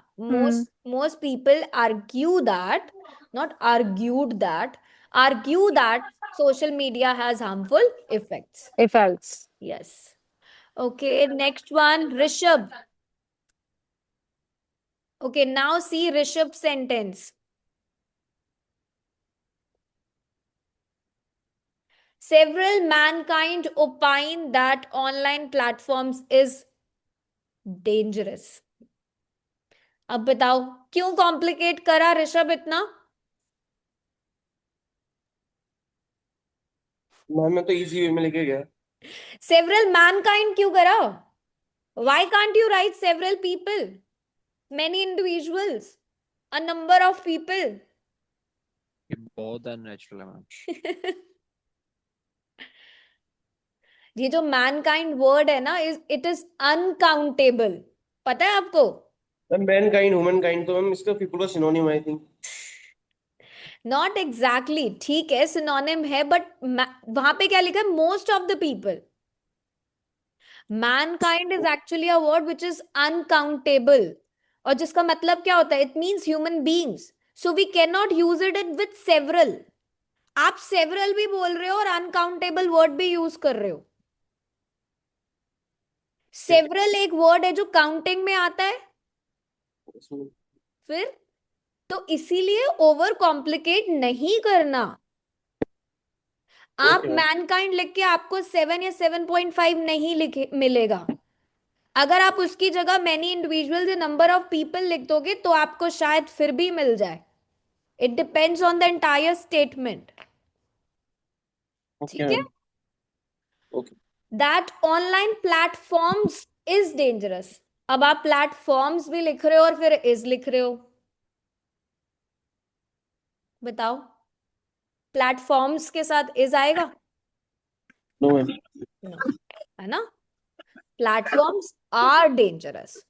most people argue that, not argued that, argue that social media has harmful effects. effects. Yes. Okay, next one, Rishabh. Okay, now see Rishabh's sentence. Several mankind opine that online platforms is dangerous. अब बताओ क्यों कॉम्प्लिकेट करा ऋषभ इतना? मैं तो इजी वे में लेके गया। Several mankind क्यों करा? Why can't you write several people? Many individuals? A number of people? ये बहुत अननेचुरल है मैम. ये जो mankind वर्ड है ना, it is uncountable. पता है आपको? मैनकाइंड ह्यूमनकाइंड तो मैम इसका पीपल का synonym I think. Not exactly. ठीक है, सिनोनिम है, बट वहां पे क्या लिखा है? Most of the people. Mankind is actually a word which is uncountable. और जिसका मतलब क्या होता है? It means human beings. So we can not use it with several. आप सेवरल भी बोल रहे हो और अनकाउंटेबल वर्ड भी यूज कर रहे हो. सेवरल एक वर्ड है जो काउंटिंग में आता है. फिर तो इसीलिए ओवर कॉम्प्लिकेट नहीं करना. आप मैनकाइंड लिख के आपको 7 या 7.5 नहीं लिखे मिलेगा. अगर आप उसकी जगह मेनी इंडिविजुअल्स या नंबर ऑफ पीपल लिख दोगे तो आपको शायद फिर भी मिल जाए. It depends on the entire statement. Okay ठीक है, ma'am, okay that online platforms is dangerous. अब आप प्लेटफॉर्म्स भी लिख रहे हो और फिर इज लिख रहे हो, बताओ प्लेटफॉर्म्स के साथ इज आएगा? नो मैम, नो, है ना? Platforms are dangerous.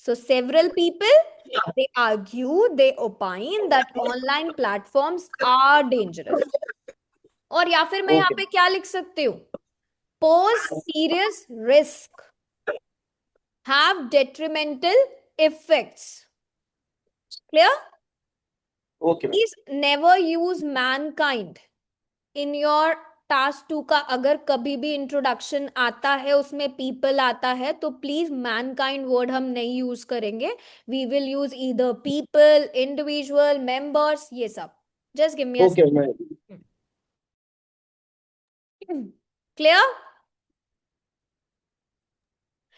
So several people, they argue, they opine that online platforms are dangerous. और या फिर मैं यहाँ ओके पे क्या लिख सकती हूँ? Pose serious risk, have detrimental effects. Clear? Okay ma'am, Please never use mankind in your task 2 का अगर कभी भी इंट्रोडक्शन आता है उसमें पीपल आता है तो प्लीज मैनकाइंड वर्ड हम नहीं यूज करेंगे. We will use either people, individual, members, ये सब. Just give me a okay ma'am, clear?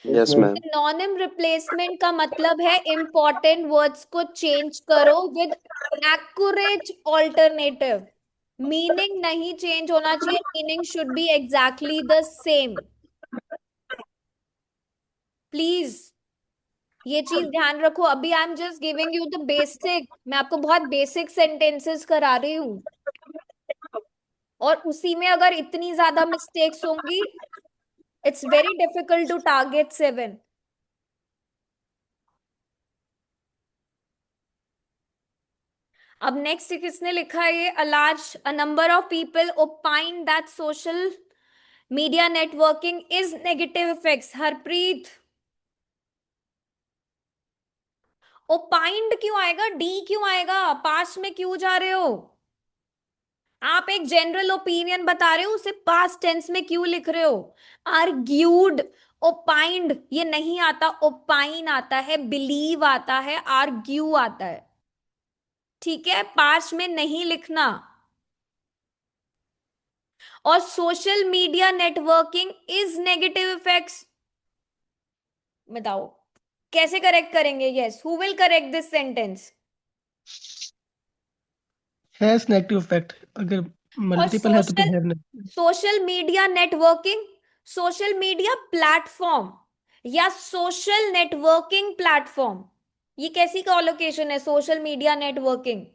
Yes, ma'am, ma'am. Synonym replacement का मतलब है इंपॉर्टेंट वर्ड्स को चेंज करो विद एक्यूरेट ऑल्टरनेटिव. मीनिंग नहीं चेंज होना चाहिए, meaning should be exactly the same. Please ये चीज ध्यान रखो. अभी I am just giving you the basic, मैं आपको बहुत बेसिक सेंटेंसेस करा रही हूं और उसी में अगर इतनी ज्यादा मिस्टेक्स होंगी, it's very difficult to target 7. अब नेक्स्ट किसने लिखा है ये? A number of people opine that social media networking is negative effects. Harpreet, opined क्यों आएगा? डी क्यों आएगा? पास्ट में क्यों जा रहे हो? आप एक जनरल ओपिनियन बता रहे हो, उसे पास्ट टेंस में क्यों लिख रहे हो? आर्ग्यूड, ओपाइंड ये नहीं आता. ओपाइन आता है, बिलीव आता है, आर्ग्यू आता है. ठीक है, पास्ट में नहीं लिखना. और social media networking is negative effects. बताओ कैसे करेक्ट करेंगे? Yes, who will correct this sentence? Has negative effect, अगर और मल्टीपल है तो फिर have social media networking, social media platform या सोशल नेटवर्किंग प्लेटफॉर्म, ये कैसी कॉलोकेशन है? Social media networking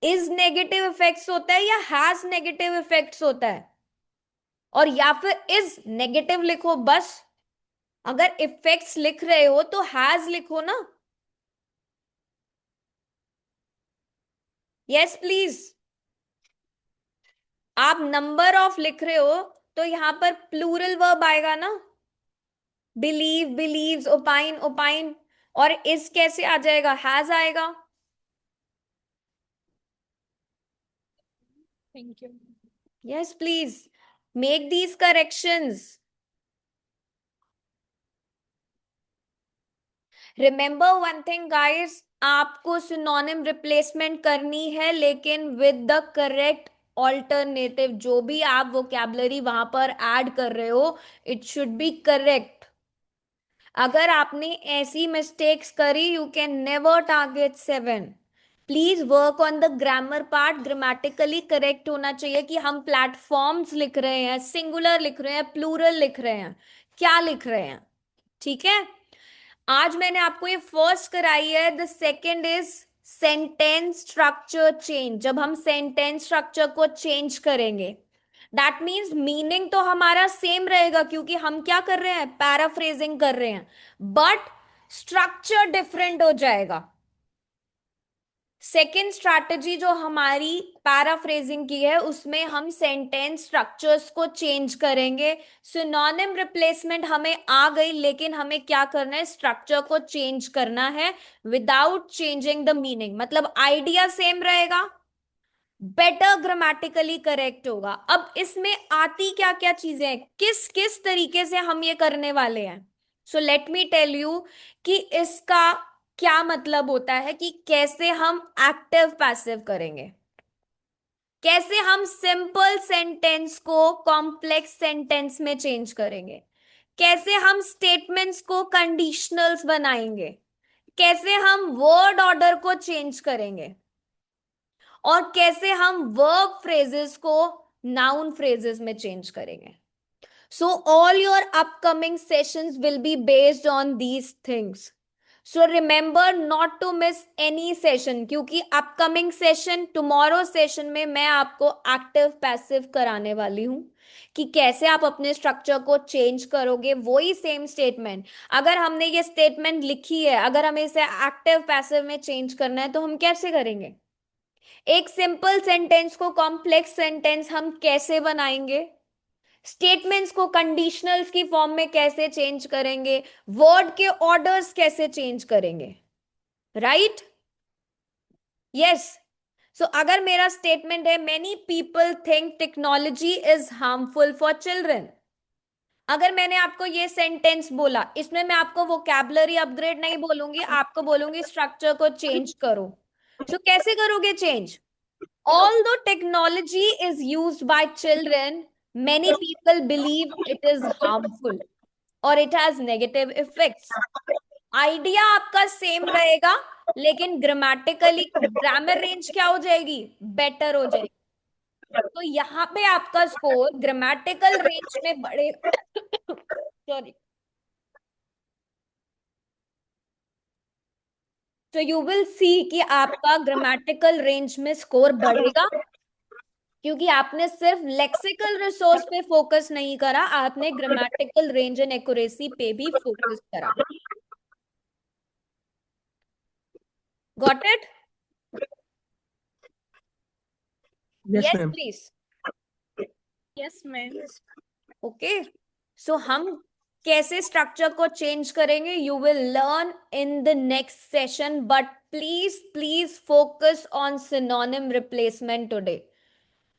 is negative effects होता है या हैज नेगेटिव इफेक्ट्स होता है? और या फिर इज नेगेटिव लिखो बस. अगर इफेक्ट्स लिख रहे हो तो हैज लिखो ना. Yes please. आप नंबर ऑफ लिख रहे हो तो यहां पर प्लूरल वर्ब आएगा ना. Believe, believes, opine, opine. और इस कैसे आ जाएगा? हैज आएगा. Thank you. Yes please make these corrections. Remember one thing guys, आपको सिनोनिम रिप्लेसमेंट करनी है लेकिन विद द करेक्ट ऑल्टरनेटिव. जो भी आप वोकैबुलरी वहां पर ऐड कर रहे हो, इट शुड बी करेक्ट. अगर आपने ऐसी मिस्टेक्स करी, you can never target 7. Please work on the grammar part. Grammatically correct होना चाहिए कि हम प्लेटफॉर्म्स लिख रहे हैं, सिंगुलर लिख रहे हैं, प्लूरल लिख रहे हैं, क्या लिख रहे हैं. ठीक है, आज मैंने आपको ये फर्स्ट कराई है. The second is sentence structure change. जब हम सेंटेंस स्ट्रक्चर को चेंज करेंगे, दैट मीन्स मीनिंग तो हमारा सेम रहेगा क्योंकि हम क्या कर रहे हैं? पैराफ्रेजिंग कर रहे हैं, बट स्ट्रक्चर डिफरेंट हो जाएगा. सेकेंड स्ट्रैटेजी जो हमारी पैराफ्रेजिंग की है, उसमें हम सेंटेंस स्ट्रक्चर्स को चेंज करेंगे. सिनोनिम रिप्लेसमेंट हमें आ गई, लेकिन हमें क्या करना है? स्ट्रक्चर को चेंज करना है विदाउट चेंजिंग द मीनिंग. मतलब आइडिया सेम रहेगा, बेटर ग्रामेटिकली करेक्ट होगा. अब इसमें आती क्या क्या चीजें हैं, किस किस तरीके से हम ये करने वाले हैं. So let me tell you कि इसका क्या मतलब होता है, कि कैसे हम एक्टिव पैसिव करेंगे, कैसे हम सिंपल सेंटेंस को कॉम्प्लेक्स सेंटेंस में चेंज करेंगे, कैसे हम स्टेटमेंट्स को कंडीशनल्स बनाएंगे, कैसे हम वर्ड ऑर्डर को चेंज करेंगे. और कैसे हम वर्ब फ्रेजेस को नाउन फ्रेजेस में चेंज करेंगे. So all your upcoming sessions will be based on these things. So remember not to miss any session, क्योंकि upcoming session, tomorrow session में मैं आपको active passive कराने वाली हूँ कि कैसे आप अपने स्ट्रक्चर को चेंज करोगे. वही सेम स्टेटमेंट, अगर हमने ये स्टेटमेंट लिखी है, अगर हमें इसे एक्टिव पैसिव में चेंज करना है तो हम कैसे करेंगे. एक सिंपल सेंटेंस को कॉम्प्लेक्स सेंटेंस हम कैसे बनाएंगे, स्टेटमेंट्स को कंडीशनल्स की फॉर्म में कैसे चेंज करेंगे, वर्ड के ऑर्डर्स कैसे चेंज करेंगे. राइट. यस. सो अगर मेरा स्टेटमेंट है many people think technology is harmful for children, अगर मैंने आपको ये सेंटेंस बोला, इसमें मैं आपको वोकैबुलरी अपग्रेड नहीं बोलूंगी, आपको बोलूंगी स्ट्रक्चर को चेंज करो. सो कैसे करोगे change. Although technology is used by children, many people believe it is harmful or it has negative effects. Idea आपका सेम रहेगा, लेकिन ग्रामर रेंज क्या हो जाएगी, बेटर हो जाएगी. तो यहाँ पे आपका स्कोर ग्रामेटिकल रेंज में बढ़े सॉरी. तो यू विल सी कि आपका ग्रामेटिकल रेंज में स्कोर बढ़ेगा, क्योंकि आपने सिर्फ लेक्सिकल रिसोर्स पे फोकस नहीं करा, आपने ग्रामेटिकल रेंज एंड एक्यूरेसी पे भी फोकस करा. Got it. Yes, yes ma'am. Please. Yes, ma'am. Okay. So हम कैसे स्ट्रक्चर को चेंज करेंगे, you will learn in the next session, but please please focus on synonym replacement today,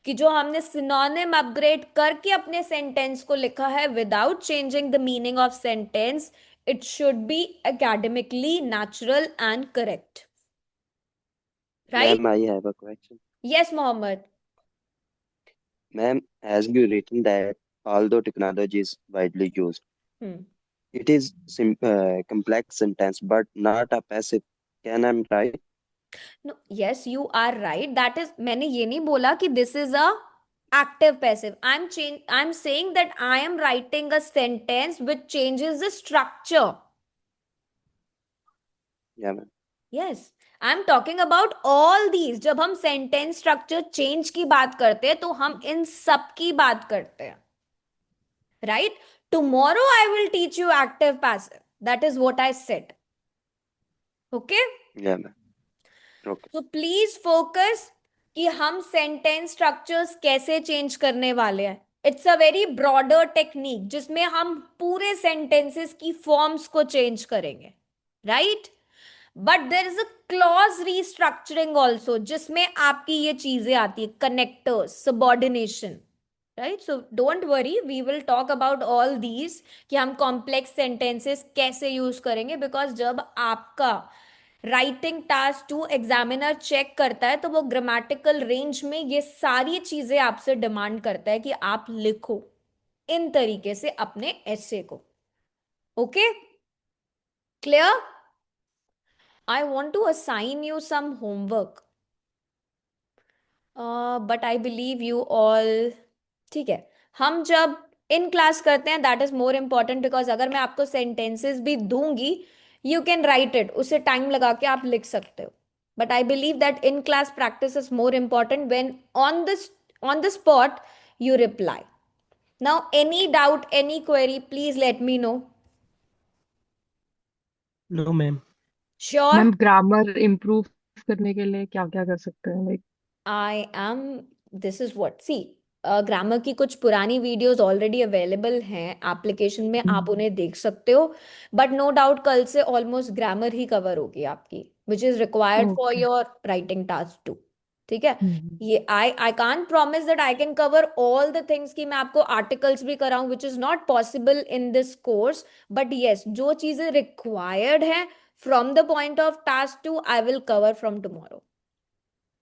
कि जो हमने सिनोनिम अपग्रेड करके अपने सेंटेंस को लिखा है without changing the meaning of sentence, it should be academically natural and correct. Right. Ma'am, I have a question. Yes Mohammad. Ma'am, as you written that although technology is widely used, it is complex sentence but not a passive. Can I right? No, yes, you are right. That is, मैंने ये नहीं बोला कि this is a active passive. I'm saying that I am writing a sentence which changes the structure. Yeah, ma'am. Yes, I'm talking about all these. जब हम sentence structure change की बात करते हैं तो हम इन सब की बात करते हैं. Right? Tomorrow I will teach you active passive. That is what I said. Okay? Yeah, ma'am. Okay. तो प्लीज फोकस कि हम सेंटेंस स्ट्रक्चर्स कैसे चेंज करने वाले हैं. It's a very broader technique जिसमें हम पूरे सेंटेंसेस की फॉर्म्स को चेंज करेंगे. Right. But there is a clause restructuring also, जिसमें आपकी ये चीजें आती है, connectors, subordination. Right. So don't worry, we will talk about all these कि हम कॉम्प्लेक्स सेंटेंसेस कैसे यूज करेंगे, बिकॉज जब आपका राइटिंग टास्क 2 एग्जामिनर चेक करता है तो वो ग्रामेटिकल रेंज में ये सारी चीजें आपसे डिमांड करता है कि आप लिखो इन तरीके से अपने एसे को. Okay. Clear. I want to assign you some homework, but I believe you all. ठीक है, हम जब इन क्लास करते हैं that is more important, because अगर मैं आपको सेंटेंसेस भी दूंगी यू कैन राइट इट, उससे टाइम लगा के आप लिख सकते हो. But I believe that in class practice is more important when on the spot you reply. Now any doubt, any query, please let me know. No, ma'am. Sure. Ma'am grammar improve करने के लिए क्या क्या कर सकते हैं, like I am this is what see grammar की कुछ पुरानी वीडियोस ऑलरेडी अवेलेबल हैं एप्लीकेशन में, आप उन्हें देख सकते हो. बट नो डाउट कल से ऑलमोस्ट ग्रामर ही कवर होगी आपकी, which is required for okay. Your writing task 2. ठीक है. ये I can't promise that I can cover all the things कि मैं आपको आर्टिकल्स भी कराऊं, which is not possible in this course. But yes, जो चीजें रिक्वायर्ड हैं from the point of task 2 I will cover from tomorrow.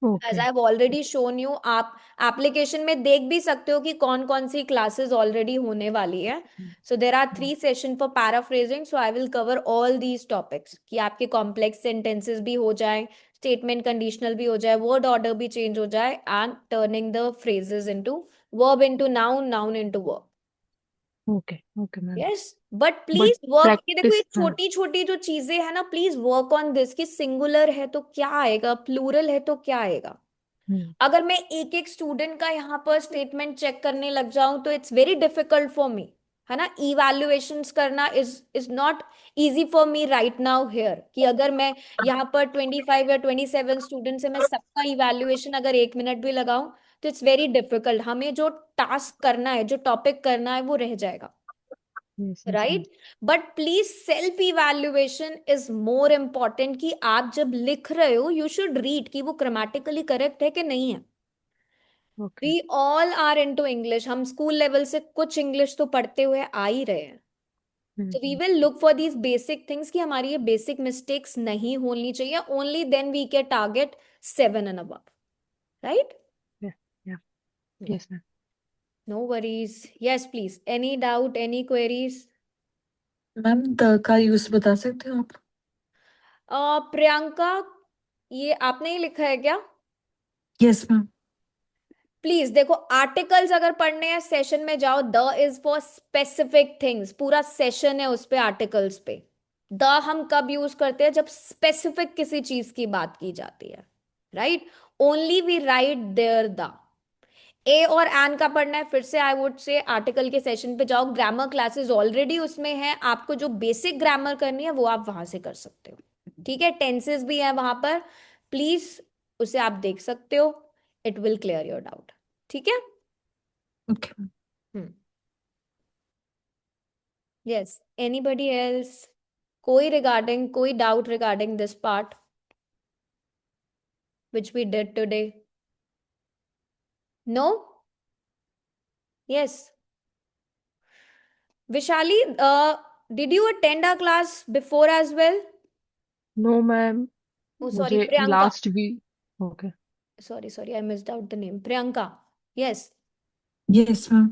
As okay. I've already shown you, आप एप्लीकेशन में देख भी सकते हो कि कौन कौन सी क्लासेस ऑलरेडी होने वाली है. So there are 3 session for paraphrasing, so I will cover all these topics कि आपके कॉम्प्लेक्स सेंटेंसेस भी हो जाए, स्टेटमेंट कंडीशनल भी हो जाए, वर्ड ऑर्डर भी चेंज हो जाए, and turning the phrases into verb into noun, noun into verb. Okay okay ma'am. Yes, but but please work, ये देखो, प्रैक्टिस, ये छोटी छोटी जो चीजें है ना, प्लीज वर्क ऑन दिस कि सिंगुलर है तो क्या आएगा, प्लूरल है तो क्या आएगा. अगर मैं एक एक स्टूडेंट का यहाँ पर स्टेटमेंट चेक करने लग जाऊं तो it's very difficult for me, है ना. इवैल्यूएशंस करना is not easy for me right now here, कि अगर मैं यहाँ पर 25 या 27 स्टूडेंट से मैं सबका इवैल्यूएशन अगर 1 मिनट भी लगाऊं तो इट्स वेरी डिफिकल्ट. हमें जो टास्क करना है, जो टॉपिक करना है, वो रह जाएगा, right. But please self evaluation is more important, कि आप जब लिख रहे हो यू शुड रीड कि वो ग्रामेटिकली करेक्ट है कि नहीं है. We all are into English, हम स्कूल लेवल से कुछ इंग्लिश तो पढ़ते हुए आ ही रहे हैं. So we will look for these basic things कि हमारी ये basic mistakes नहीं होनी चाहिए. Only then we can target 7 and above, right? Yeah. Yes ma'am. No worries. Yes, please. Any doubt, any queries? Ma'am the का यूज बता सकते हो आप? प्रियंका, ये आपने ही लिखा है क्या? Yes ma'am. प्लीज देखो, आर्टिकल्स अगर पढ़ने हैं सेशन में जाओ. The is for specific things, पूरा सेशन है उस पे, आर्टिकल्स पे. द हम कब यूज करते हैं? जब स्पेसिफिक किसी चीज की बात की जाती है, right. Only we write there the. A और एन का पढ़ना है, फिर से आई वुड से आर्टिकल के सेशन पे जाओ. ग्रामर क्लासेस ऑलरेडी उसमें है, आपको जो बेसिक ग्रामर करनी है वो आप वहां से कर सकते हो, ठीक है. टेंसेस भी है वहां पर, प्लीज उसे आप देख सकते हो. It will clear your doubt, ठीक है. ओके. Yes, anybody else? कोई doubt regarding this part which we did today? No? Yes. Vishali, did you attend our class before as well? No ma'am. Oh, sorry, मुझे Priyanka. लास्ट भी. Okay. Sorry, I missed out the name. Priyanka. Yes. Yes ma'am.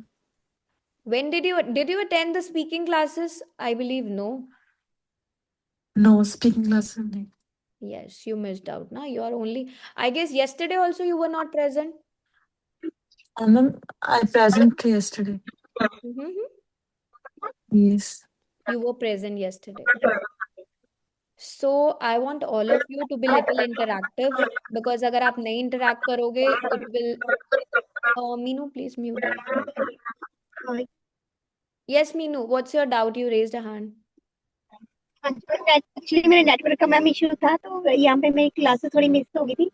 When did you attend the speaking classes? I believe no. No speaking class नहीं. Yes, you missed out. Now you are only. I guess yesterday also you were not present. Ma'am I present yesterday. Mm-hmm. Yes. You were present yesterday. So I want all of you to be little interactive, because अगर आप नहीं interact करोगे, it will. Meenu, please mute yourself. Yes, Meenu, what's your doubt? You raised a hand. Actually मेरे नेटवर्क का मैम इशू था, तो यहाँ पे मेरी क्लासेस थोड़ी मिस हो गई थी.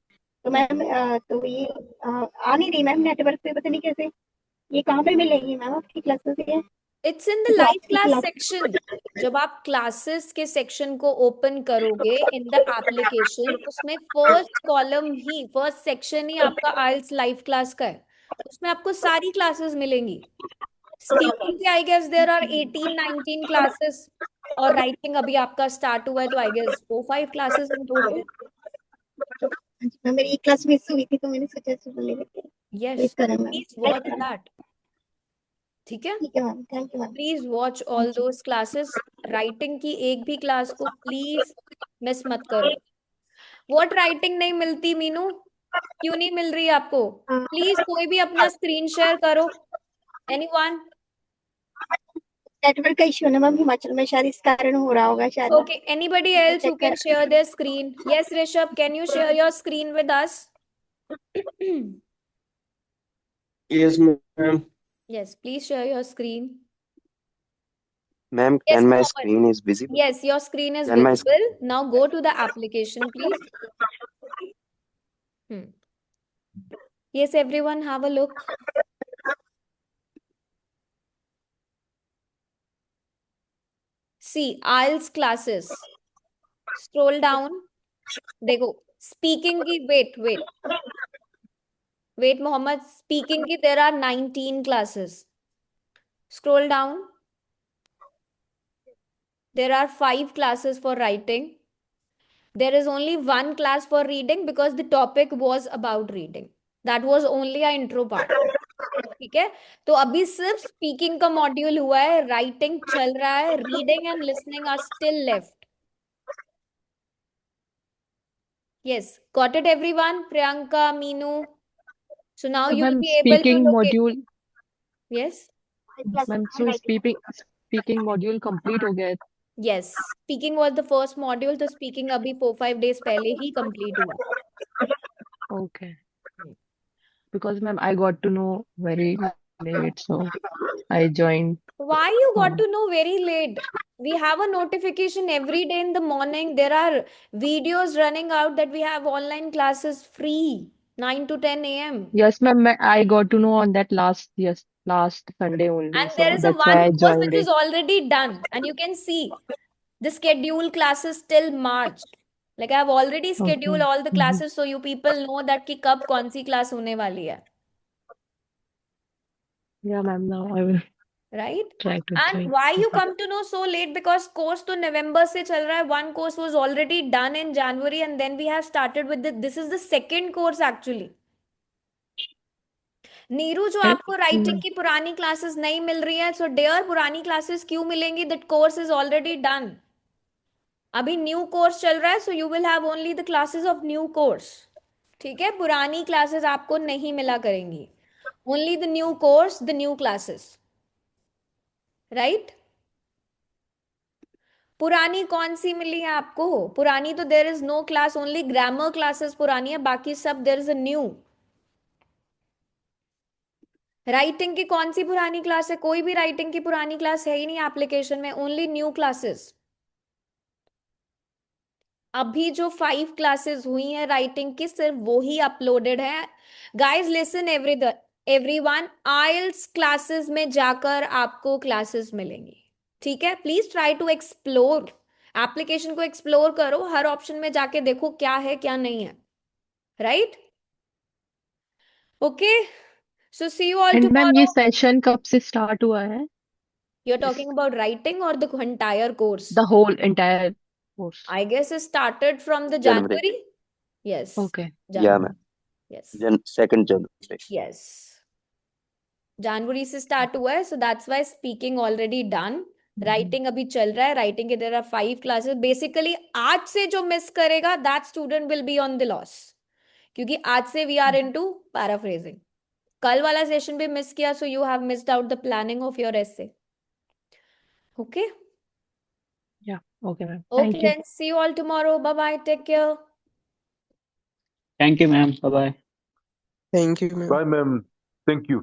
तो मैम तो ये आ नहीं रही मैम नेटवर्क पे, पता नहीं कैसे. ये कहाँ पे मिलेगी मैम आपकी क्लासेस? ये It's in the live class section. जब आप क्लासेस के सेक्शन को ओपन करोगे इन द एप्लीकेशन, उसमें फर्स्ट कॉलम ही, फर्स्ट सेक्शन ही आपका आइल्स लाइव क्लास का है. उसमें आपको सारी क्लासेस मिलेंगी. स्पीकिंग के I guess there are 18-19 classes, और राइटिंग अभी आपका स्टार्ट हुआ है, तो I guess 4-5 classes in total. मेरी एक क्लास मिस हुई थी, तो मैंने सोचा सुन ले लेते हैं. यस, प्लीज वॉच दैट, ठीक है. ठीक है ma'am, thank you ma'am. Please watch all those classes. Writing की एक भी क्लास को प्लीज मिस मत करो. व्हाट राइटिंग नहीं मिलती मीनू? क्यों नहीं मिल रही आपको? प्लीज कोई भी अपना स्क्रीन शेयर करो. एनीवन? नेटवर्क का इशू है ना मैम, हिमाचल में शायद इस कारण हो रहा होगा शायद. Okay, anybody else who can share their screen? Yes, Rishabh, can you share your screen with us? Yes, ma'am. Yes, please share your screen. Ma'am, Yes, can my Mohammed. screen is visible? Yes, your screen is Can my visible. Now go to the application, please. Yes, everyone, have a look. See, IELTS classes. Scroll down. देखो, speaking की, wait, Mohammed. Speaking की there are 19 classes. Scroll down. There are 5 classes for writing. There is only 1 class for reading because the topic was about reading. That was only a intro part. ठीक है, तो अभी सिर्फ स्पीकिंग का मॉड्यूल हुआ है, राइटिंग चल रहा है, reading and listening are still left. Yes, got it everyone? Priyanka, Meenu. So now you'll ma'am be able to speaking locate. Module Yes. Ma'am so speaking module complete हो गया है. Yes, speaking was the first module, तो speaking अभी 4-5 days पहले ही complete हुआ. Okay. Because ma'am, I got to know very late, so I joined. Why you got to know very late? We have a notification every day in the morning. There are videos running out that we have online classes free 9 to 10 a.m. Yes, ma'am, I got to know on that last Sunday only, And there so is a that's why one I course joined which is it. already done, and you can see the schedule classes till March. Like I have already scheduled Okay. all the classes so you people know that कि कब कौन सी class होने वाली है. Yeah, ma'am, now I will Right? try to And join. why you come to know so late? Because course तो November से चल रहा है. One course was already done in January and then we have started with this is the second course actually. Neeru जो आपको राइटिंग की पुरानी क्लासेस नहीं मिल रही है, सो डेयर पुरानी क्लासेस क्यों मिलेंगी? That course is already done. अभी न्यू कोर्स चल रहा है, so you will have only the classes of new course. ठीक है, पुरानी क्लासेस आपको नहीं मिला करेंगी. Only the new course, the new classes. Right? पुरानी कौन सी मिली है आपको? पुरानी तो there is no class, only grammar classes पुरानी है, बाकी सब there is a new. Writing की कौन सी पुरानी क्लास है? कोई भी राइटिंग की पुरानी क्लास है ही नहीं एप्लीकेशन में, ओनली न्यू क्लासेस. अभी जो 5 क्लासेस हुई हैं राइटिंग की, सिर्फ वो ही अपलोडेड है. गाइस लिसन एवरीवन, आइल्स क्लासेस में जाकर आपको क्लासेस मिलेंगी. ठीक है, please try to explore application को. एक्सप्लोर करो, हर ऑप्शन में जाके देखो क्या है क्या नहीं है. Right? Okay, so see you all And ma'am, ये टुमारो. सेशन कब से स्टार्ट हुआ है? You're talking about writing or the entire course? The whole entire course. I guess it started from the January. January. Yes. Okay. Yeah, January. ma'am. Yes. Second January. Yes. जनवरी से स्टार्ट हुआ है, so that's why speaking already done. Writing अभी चल रहा है. राइटिंग के देयर आर 5 क्लासेस. बेसिकली आज से जो मिस करेगा that student will be on the loss, क्योंकि आज से वी आर इनटू पैराफ्रेजिंग. कल वाला सेशन भी मिस किया, so you have missed out the planning of your essay. Okay? Yeah. Okay, ma'am. Okay, Thank you. then see you all tomorrow. Bye bye. Take care. Thank you, ma'am. Bye bye. Thank you, ma'am. Bye, ma'am. Thank you.